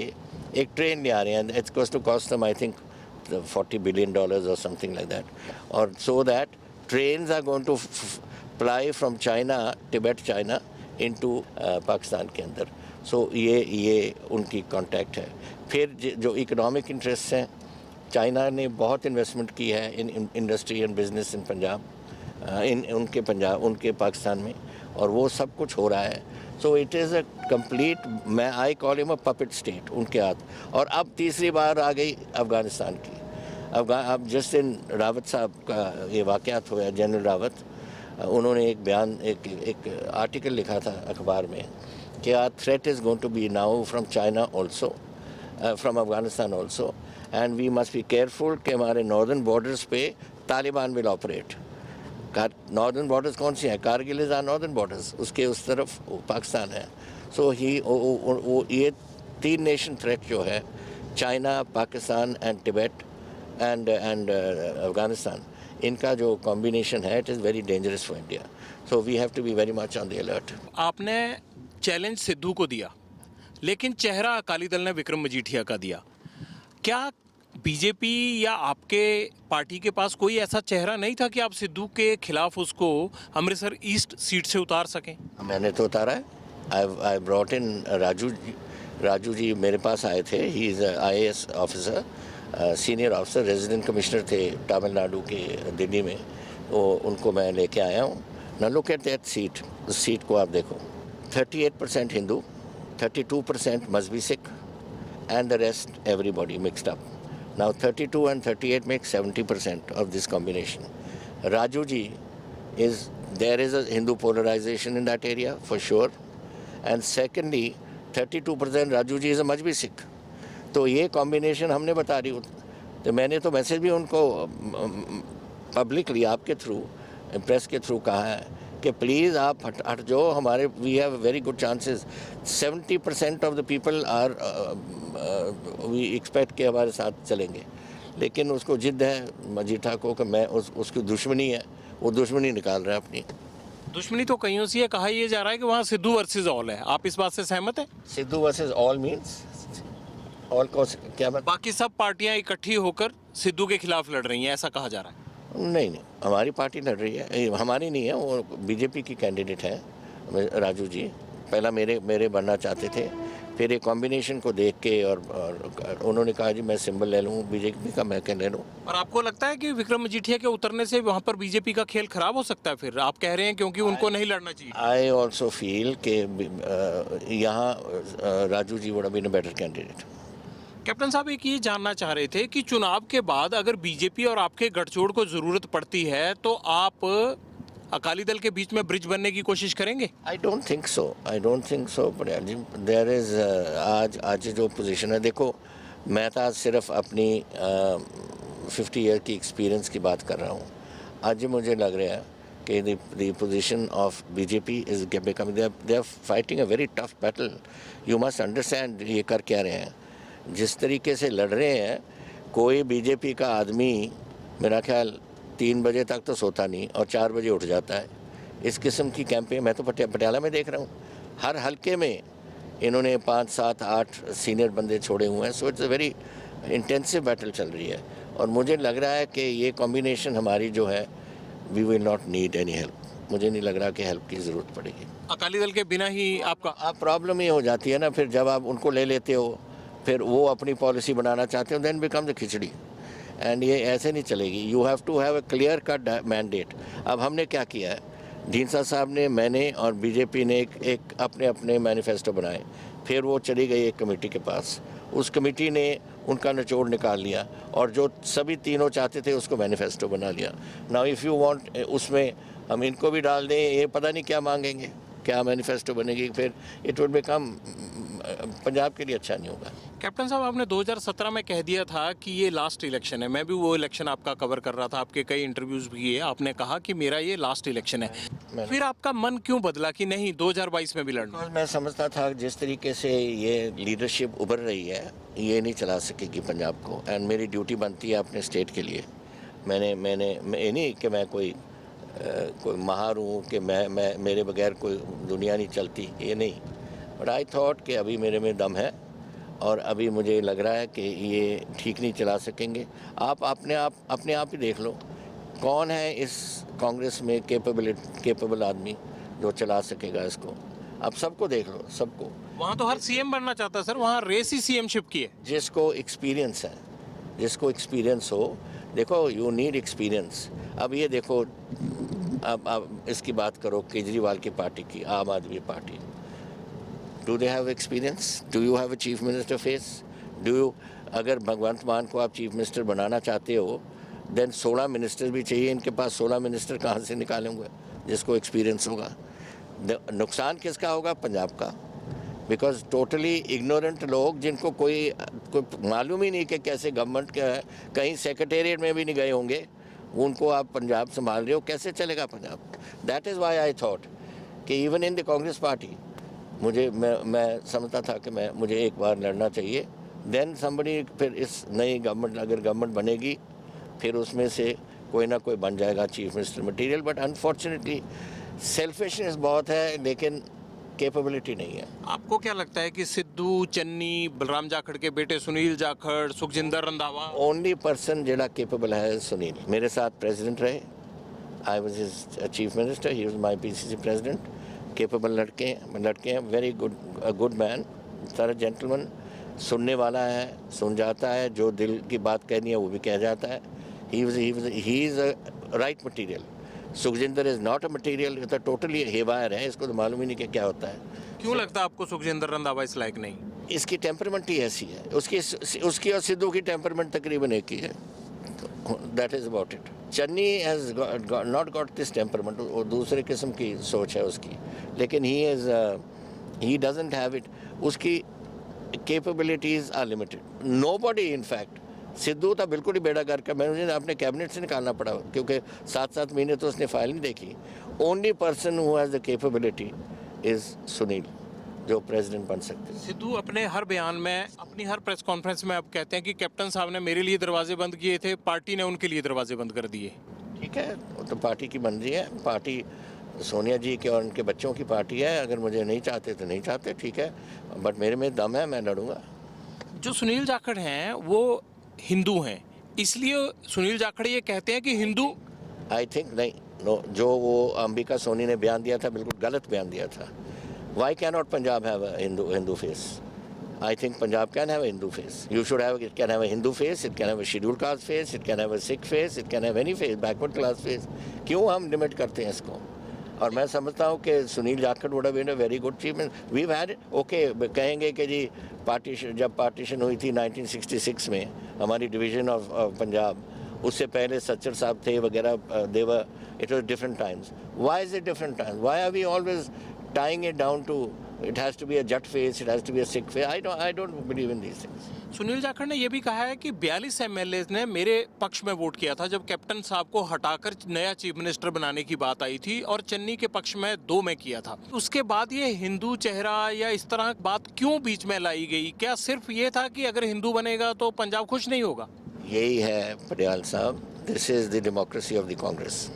एक ट्रेन ले आ रहे हैं, it's going to cost them I think $40 billion or something like that, और so that trains are going to fly from China, Tibet, China into Pakistan के अंदर। सो ये उनकी कॉन्टैक्ट है। फिर जो इकोनॉमिक इंटरेस्ट हैं, चाइना ने बहुत इन्वेस्टमेंट की है in industry and business in Punjab, उनके पाकिस्तान में, और वो सब कुछ हो रहा है। So it is a complete, मैं I call him a puppet state उनके हाथ। और अब तीसरी बार आ गई अफ़गानिस्तान की। अब जिस दिन रावत साहब का ये वाक़यात हुआ, जनरल रावत, उन्होंने एक बयान, एक आर्टिकल लिखा था अखबार में कि our threat is going to be now from China also, from Afghanistan also, and we must be careful कि हमारे नॉर्दर्न बॉर्डर्स पे Taliban will operate. Northern borders कौन सी हैं? Kargil is our northern borders, उसके उस तरफ पाकिस्तान है। सो ये 3 नेशन थ्रेट जो है, China, Pakistan and Tibet and Afghanistan, इनका जो कॉम्बिनेशन है, it is very dangerous for India. So we have to be very much on the alert. आपने चैलेंज सिद्धू को दिया, लेकिन चेहरा अकाली दल ने विक्रम मजीठिया का दिया। क्या बीजेपी या आपके पार्टी के पास कोई ऐसा चेहरा नहीं था कि आप सिद्धू के खिलाफ उसको अमृतसर ईस्ट सीट से उतार सकें? मैंने तो उतारा है। I brought in Raju ji मेरे पास आए थे। He is IAS officer, senior officer, resident commissioner थे तमिलनाडु के दिल्ली में। वो उनको मैं लेके आया हूँ। ना लुक एट दैट सीट, उस सीट को आप देखो, 38% हिंदू, 32% मजहबी Sikh, and the rest everybody mixed up. Now 32 and 38 make 70% of this combination. Raju ji there is a Hindu polarization in that area for sure, and secondly 32% Raju ji is a Majbi Sikh. तो ये combination हमने बता रही, तो मैंने तो message भी उनको पब्लिकली आपके थ्रू, प्रेस के थ्रू कहा है कि प्लीज़ आप हट जाओ, हमारे we have very good chances. 70% of the people are we expect के हमारे साथ चलेंगे, लेकिन उसको जिद है मजीठा को कि मैं उसकी दुश्मनी है, वो दुश्मनी निकाल रहा है अपनी। दुश्मनी तो कईयों से कहा यह जा रहा है कि वहाँ सिद्धू वर्सेस ऑल है, आप इस बात से सहमत हैं? Sidhu versus all means all को क्या बात? बाकी सब पार्टियां इकट्ठी होकर सिद्धू के खिलाफ लड़ रही हैं, ऐसा कहा जा रहा है। नहीं, हमारी पार्टी लड़ रही है, हमारी नहीं है, वो बीजेपी की कैंडिडेट है राजू जी, पहला मेरे बनना चाहते थे, फिर एक कॉम्बिनेशन को देख के और उन्होंने कहा जी मैं सिंबल ले लूँ बीजेपी का, मैं क्या ले लूँ। और आपको लगता है कि विक्रम मजीठिया के उतरने से वहां पर बीजेपी का खेल खराब हो सकता है? फिर आप कह रहे हैं क्योंकि उनको नहीं लड़ना चाहिए। आई ऑल्सो फील कि यहाँ Raju ji would have been a better candidate. Captain साहब एक ये जानना चाह रहे थे कि चुनाव के बाद अगर बीजेपी और आपके गठजोड़ को जरूरत पड़ती है तो आप अकाली दल के बीच में ब्रिज बनने की कोशिश करेंगे? I don't think so Patel ji. There is आज जो पोजीशन है, देखो मैं तो आज सिर्फ अपनी 50 ईयर की एक्सपीरियंस की बात कर रहा हूँ। आज मुझे लग रहा है कि the position of BJP is becoming, they are fighting a very tough battle. You must understand ये कर क्या रहे हैं, जिस तरीके से लड़ रहे हैं। कोई बीजेपी का आदमी मेरा ख्याल 3 बजे तक तो सोता नहीं और 4 बजे उठ जाता है। इस किस्म की कैंपेन मैं तो पटियाला में देख रहा हूँ, हर हलके में इन्होंने 5, 7, 8 सीनियर बंदे छोड़े हुए हैं। So it's a very intensive battle चल रही है और मुझे लग रहा है कि ये कॉम्बिनेशन हमारी जो है, we will not need any help. मुझे नहीं लग रहा कि हेल्प की ज़रूरत पड़ेगी। अकाली दल के बिना ही आपका आप प्रॉब्लम ये हो जाती है ना, फिर जब आप उनको ले लेते हो, फिर वो अपनी पॉलिसी बनाना चाहते हो, then become the khichdi. And ये ऐसे नहीं चलेगी। You have to have a clear cut mandate. अब हमने क्या किया है, ढींसा साहब ने, मैंने और बीजेपी ने एक अपने मैनिफेस्टो बनाए, फिर वो चली गई एक कमेटी के पास, उस कमेटी ने उनका निचोड़ निकाल लिया और जो सभी तीनों चाहते थे उसको मैनिफेस्टो बना लिया। नाउ इफ़ यू वांट उसमें हम इनको भी डाल दें, ये पता नहीं क्या मांगेंगे, क्या मैनिफेस्टो बनेगी, फिर इट वुड बिकम, पंजाब के लिए अच्छा नहीं होगा। कैप्टन साहब आपने 2017 में कह दिया था कि ये लास्ट इलेक्शन है। मैं भी वो इलेक्शन आपका कवर कर रहा था, आपके कई इंटरव्यूज भी किए, आपने कहा कि मेरा ये लास्ट इलेक्शन है। फिर आपका मन क्यों बदला कि नहीं 2022 में भी लड़ना? मैं समझता था जिस तरीके से ये लीडरशिप उभर रही है, ये नहीं चला सकेगी पंजाब को, एंड मेरी ड्यूटी बनती है अपने स्टेट के लिए। मैं ये नहीं कि मैं कोई महार हूँ कि मैं मेरे बगैर कोई दुनिया नहीं चलती, ये नहीं। बट आई थॉट कि अभी मेरे में दम है और अभी मुझे लग रहा है कि ये ठीक नहीं चला सकेंगे। आप अपने आप ही देख लो, कौन है इस कांग्रेस में केपेबल आदमी जो चला सकेगा इसको। आप सबको देख लो, सबको। वहाँ तो हर सीएम बनना चाहता है सर, वहाँ रेस ही सीएमशिप की है। जिसको एक्सपीरियंस है, जिसको एक्सपीरियंस हो, देखो यू नीड एक्सपीरियंस। अब ये देखो, अब इसकी बात करो केजरीवाल की पार्टी की, आम आदमी party, do they have experience? Do you have a chief minister face? Do you, अगर भगवंत मान को आप चीफ मिनिस्टर बनाना चाहते हो, देन 16 मिनिस्टर भी चाहिए इनके पास। 16 मिनिस्टर कहाँ से निकालेंगे जिसको एक्सपीरियंस होगा? नुकसान किसका होगा? पंजाब का। बिकॉज टोटली इग्नोरेंट लोग, जिनको कोई मालूम ही नहीं कि कैसे गवर्नमेंट का है, कहीं सेक्रेटेरिएट में भी नहीं गए होंगे, उनको आप पंजाब संभाल रहे हो, कैसे चलेगा Punjab? That is why I thought कि even in the Congress party मैं समझता था कि मुझे एक बार लड़ना चाहिए, देन समबडी, फिर इस नई गवर्नमेंट, अगर गवर्नमेंट बनेगी, फिर उसमें से कोई ना कोई बन जाएगा chief minister material. But unfortunately selfishness बहुत है, लेकिन कैपेबिलिटी नहीं है। आपको क्या लगता है कि सिद्धू, चन्नी, बलराम जाखड़ के बेटे सुनील जाखड़, सुखजिंदर रंधावा, ओनली पर्सन जिहड़ा कैपेबल है सुनील। मेरे साथ प्रेसिडेंट रहे, I was his chief minister, he was my PCC president. Capable लड़के हैं, वेरी गुड मैन, सारा जेंटलमैन, सुनने वाला है, सुन जाता है, जो दिल की बात कहनी है वो भी कह जाता है। He is a right material. Sukhjinder is not a material, ये तो टोटली हेवायर है, इसको तो मालूम ही नहीं कि क्या होता है। क्यों लगता है आपको सुखजिंदर रंधावा इस लायक नहीं? इसकी टेम्परमेंट ही ऐसी है, उसकी और सिद्धू की टेम्परमेंट तकरीबन एक ही है। That is about it. Channi has not got this temperament, वो दूसरे किस्म की सोच है उसकी, लेकिन ही डजंट हैव इट। उसकी capabilities are limited. Nobody in fact, Sidhu था बिल्कुल ही बेड़ा गर्क है, मैंने अपने कैबिनेट से निकालना पड़ा, क्योंकि 7-7 महीने तो उसने फाइल नहीं देखी। Only person who has the capability is Sunil, जो प्रेसिडेंट बन सकते हैं। सिद्धू अपने हर बयान में, अपनी हर प्रेस कॉन्फ्रेंस में अब कहते हैं कि कैप्टन साहब ने मेरे लिए दरवाजे बंद किए थे, पार्टी ने उनके लिए दरवाजे बंद कर दिए। ठीक है, वो तो पार्टी की मर्जी है, पार्टी सोनिया जी के और उनके बच्चों की पार्टी है। अगर मुझे नहीं चाहते तो नहीं चाहते, ठीक है, बट मेरे में दम है, मैं लड़ूंगा। जो सुनील जाखड़ हैं वो हिंदू हैं, इसलिए सुनील जाखड़ ये कहते हैं कि हिंदू, आई थिंक नहीं, नो, जो वो अंबिका सोनी ने बयान दिया था बिल्कुल गलत बयान दिया था। Why cannot Punjab have a Hindu face? I think Punjab can have a Hindu face. It can have a Hindu face, it can have a scheduled caste face, it can have a Sikh face, it can have any face, backward class face. क्यों हम limit करते हैं इसको? और मैं समझता हूँ कि Sunil Jakhar would have been a very good chief minister. We've had okay कहेंगे कि जी जब पार्टीशन हुई थी 1966 में हमारी डिवीजन ऑफ पंजाब, उससे पहले सच्चर साहब थे वगैरह, देवर it was different times. Why is it different times? Why are we always tying it down to it has to be a Jat face, it has to be a Sikh face? I don't believe in these things. Sunil Jakhar ने यह भी कहा है कि 42 MLA ने मेरे पक्ष में वोट किया था जब कैप्टन साहब को हटाकर नया चीफ मिनिस्टर बनाने की बात आई थी, और चन्नी के पक्ष में 2 में किया था। उसके बाद ये हिंदू चेहरा या इस तरह की बात क्यों बीच में लाई गई? क्या सिर्फ ये था कि अगर हिंदू बनेगा तो पंजाब खुश नहीं होगा? यही है पटियाल साहब, this is the democracy of the Congress.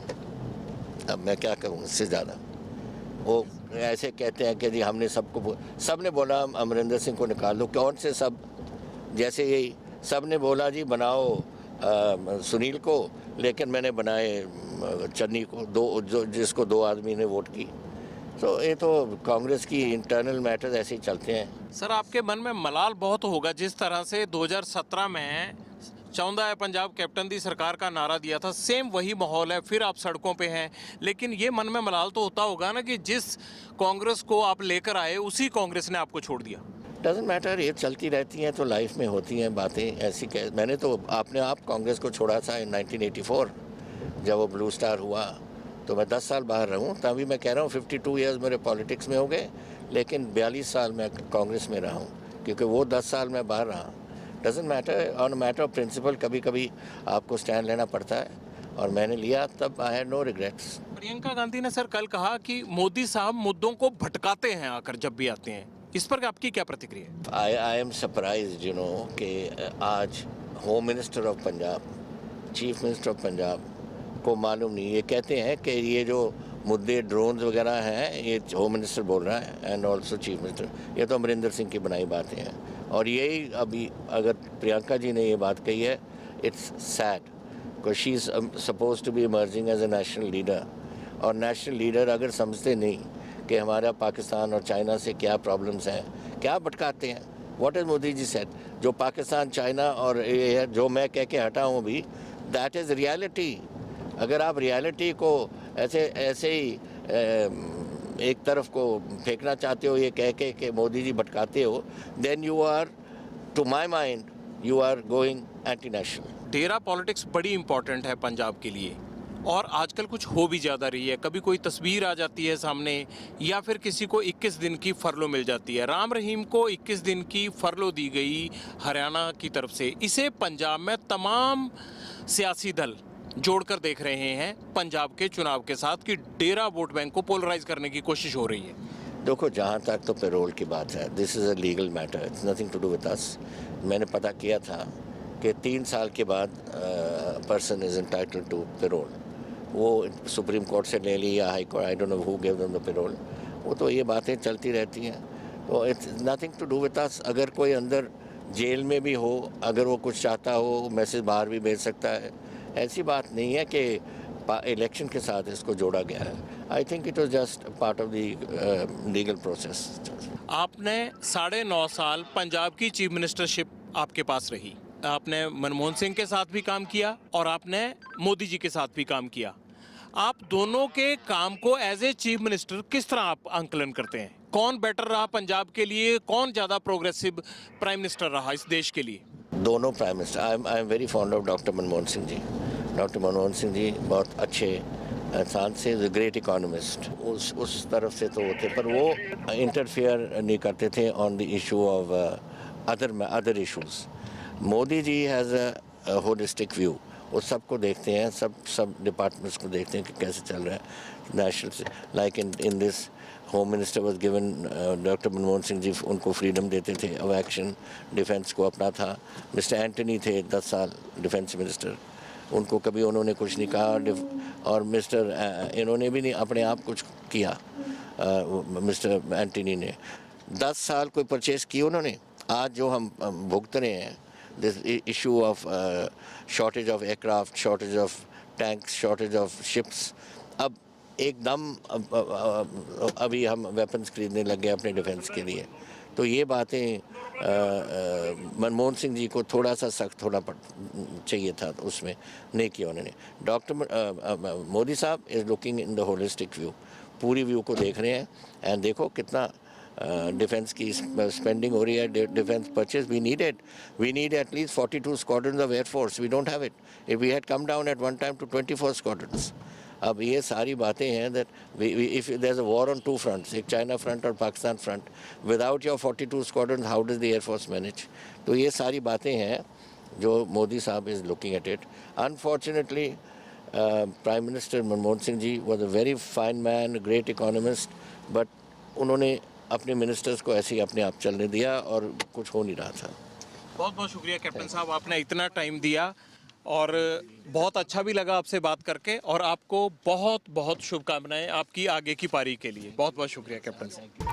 अब मैं क्या कहूँ इससे ज़्यादा। वो ऐसे कहते हैं कि जी हमने सब ने बोला अमरिंदर सिंह को निकाल दो। कौन से सब? जैसे यही सब ने बोला जी बनाओ सुनील को, लेकिन मैंने बनाए चन्नी को, जिसको 2 आदमी ने वोट की। तो ये तो कांग्रेस की इंटरनल मैटर्स ऐसे ही चलते हैं। सर, आपके मन में मलाल बहुत होगा जिस तरह से 2017 में चाहुंदा है पंजाब कैप्टन दी सरकार का नारा दिया था, सेम वही माहौल है, फिर आप सड़कों पे हैं, लेकिन ये मन में मलाल तो होता होगा ना कि जिस कांग्रेस को आप लेकर आए उसी कांग्रेस ने आपको छोड़ दिया। डजेंट मैटर, ये चलती रहती हैं, तो लाइफ में होती हैं बातें ऐसी। मैंने तो अपने आप कांग्रेस को छोड़ा था इन 1984 जब वो ब्लू स्टार हुआ, तो मैं 10 साल बाहर रहूँ। तभी मैं कह रहा हूँ 52 ईयर्स मेरे पॉलिटिक्स में हो गए, लेकिन 42 साल मैं कांग्रेस में रहा हूँ, क्योंकि वो 10 साल मैं बाहर रहा। Doesn't matter, on matter of principle कभी कभी आपको स्टैंड लेना पड़ता है, और मैंने लिया, तब I had no regrets. Priyanka Gandhi ने सर कल कहा कि मोदी साहब मुद्दों को भटकाते हैं आकर जब भी आते हैं, इस पर आपकी क्या प्रतिक्रिया? I am surprised you know कि आज home minister of Punjab, chief minister of Punjab को मालूम नहीं। ये कहते हैं कि ये जो मुद्दे ड्रोन्स वगैरह हैं ये होम मिनिस्टर बोल रहा है एंड ऑल्सो चीफ मिनिस्टर। ये तो अमरिंदर सिंह की बनाई बातें हैं, और यही अभी अगर प्रियंका जी ने ये बात कही है, it's sad because she is suppose to be emerging as a national leader. और नेशनल लीडर अगर समझते नहीं कि हमारा पाकिस्तान और चाइना से क्या प्रॉब्लम्स हैं, क्या भटकाते हैं। What is Modi ji said, जो पाकिस्तान चाइना और ये है जो मैं कह के हटा हूँ भी, दैट इज़ रियलिटी। अगर आप रियलिटी को ऐसे ही एक तरफ को फेंकना चाहते हो ये कह के कि मोदी जी भटकाते हो, then you are, to my mind, you are going anti national. Dera politics बड़ी इंपॉर्टेंट है पंजाब के लिए, और आजकल कुछ हो भी ज़्यादा रही है। कभी कोई तस्वीर आ जाती है सामने, या फिर किसी को 21 दिन की फरलो मिल जाती है। राम रहीम को 21 दिन की फरलो दी गई हरियाणा की तरफ से। इसे पंजाब में तमाम सियासी दल जोड़कर देख रहे हैं पंजाब के चुनाव के साथ कि डेरा वोट बैंक को पोलराइज करने की कोशिश हो रही है। देखो, जहाँ तक तो पेरोल की बात है, this is a legal matter, it's nothing to do with us. मैंने पता किया था कि 3 साल के बाद person is entitled to parole. वो सुप्रीम कोर्ट से ले ली या high court, I don't know who give them the parole. वो तो ये बातें चलती रहती हैं, तो it's nothing to do with us. अगर कोई अंदर जेल में भी हो, अगर वो कुछ चाहता हो, मैसेज बाहर भी भेज सकता है। ऐसी बात नहीं है कि इलेक्शन के साथ इसको जोड़ा गया है। I think it was just part of the legal process. आपने 9.5 साल पंजाब की चीफ मिनिस्टरशिप आपके पास रही। आपने मनमोहन सिंह के साथ भी काम किया और आपने मोदी जी के साथ भी काम किया। आप दोनों के काम को एज ए चीफ मिनिस्टर किस तरह आप आंकलन करते हैं? कौन बेटर रहा पंजाब के लिए? कौन ज़्यादा प्रोग्रेसिव प्राइम मिनिस्टर रहा इस देश के लिए? दोनों prime minister. I am very fond of doctor Manmohan Singh ji. Doctor Manmohan Singh ji बहुत अच्छे इंसान से, ग्रेट इकोनॉमिस्ट। उस तरफ से तो होते, पर वो इंटरफेयर नहीं करते थे on the issue of other issues. Modi ji has a holistic view, वो सबको देखते हैं, सब डिपार्टमेंट्स को देखते हैं कि कैसे चल रहा है नेशनल से। Like in this home minister was given, doctor Manmohan Singh ji उनको फ्रीडम देते थे ऑफ एक्शन, डिफेंस को अपना था। मिस्टर एंटनी थे 10 साल डिफेंस मिनिस्टर, उनको कभी उन्होंने कुछ नहीं कहा, और मिस्टर इन्होंने भी नहीं अपने आप कुछ किया। मिस्टर एंटनी ने 10 साल कोई परचेज की उन्होंने। आज जो हम भुगत रहे हैं, this issue of shortage of aircraft, shortage of tanks, shortage of ships, अब एकदम अभी हम वेपन्स खरीदने लग गए अपने डिफेंस के लिए। तो ये बातें मनमोहन सिंह जी को थोड़ा सा सख्त होना चाहिए था, तो उसमें नहीं किया उन्होंने। Doctor Modi sahab is looking in the holistic view, पूरी व्यू को देख रहे हैं। एंड देखो कितना डिफेंस की स्पेंडिंग हो रही है, defence purchase we need at least 42 squadrons of air force, we don't have it. If we had come down at one time to 24 squadrons. अब ये सारी बातें हैं that if there is a war on two fronts, एक China front और Pakistan front, without your 42 squadrons how does the air force manage? तो ये सारी बातें हैं जो Modi sahab is looking at it. Unfortunately prime minister Manmohan Singh ji was a very fine man, great economist, but उन्होंने अपने मिनिस्टर्स को ऐसे ही अपने आप चलने दिया और कुछ हो नहीं रहा था। बहुत बहुत शुक्रिया कैप्टन साहब, आपने इतना टाइम दिया और बहुत अच्छा भी लगा आपसे बात करके, और आपको बहुत बहुत शुभकामनाएं आपकी आगे की पारी के लिए। बहुत बहुत शुक्रिया कैप्टन साहब।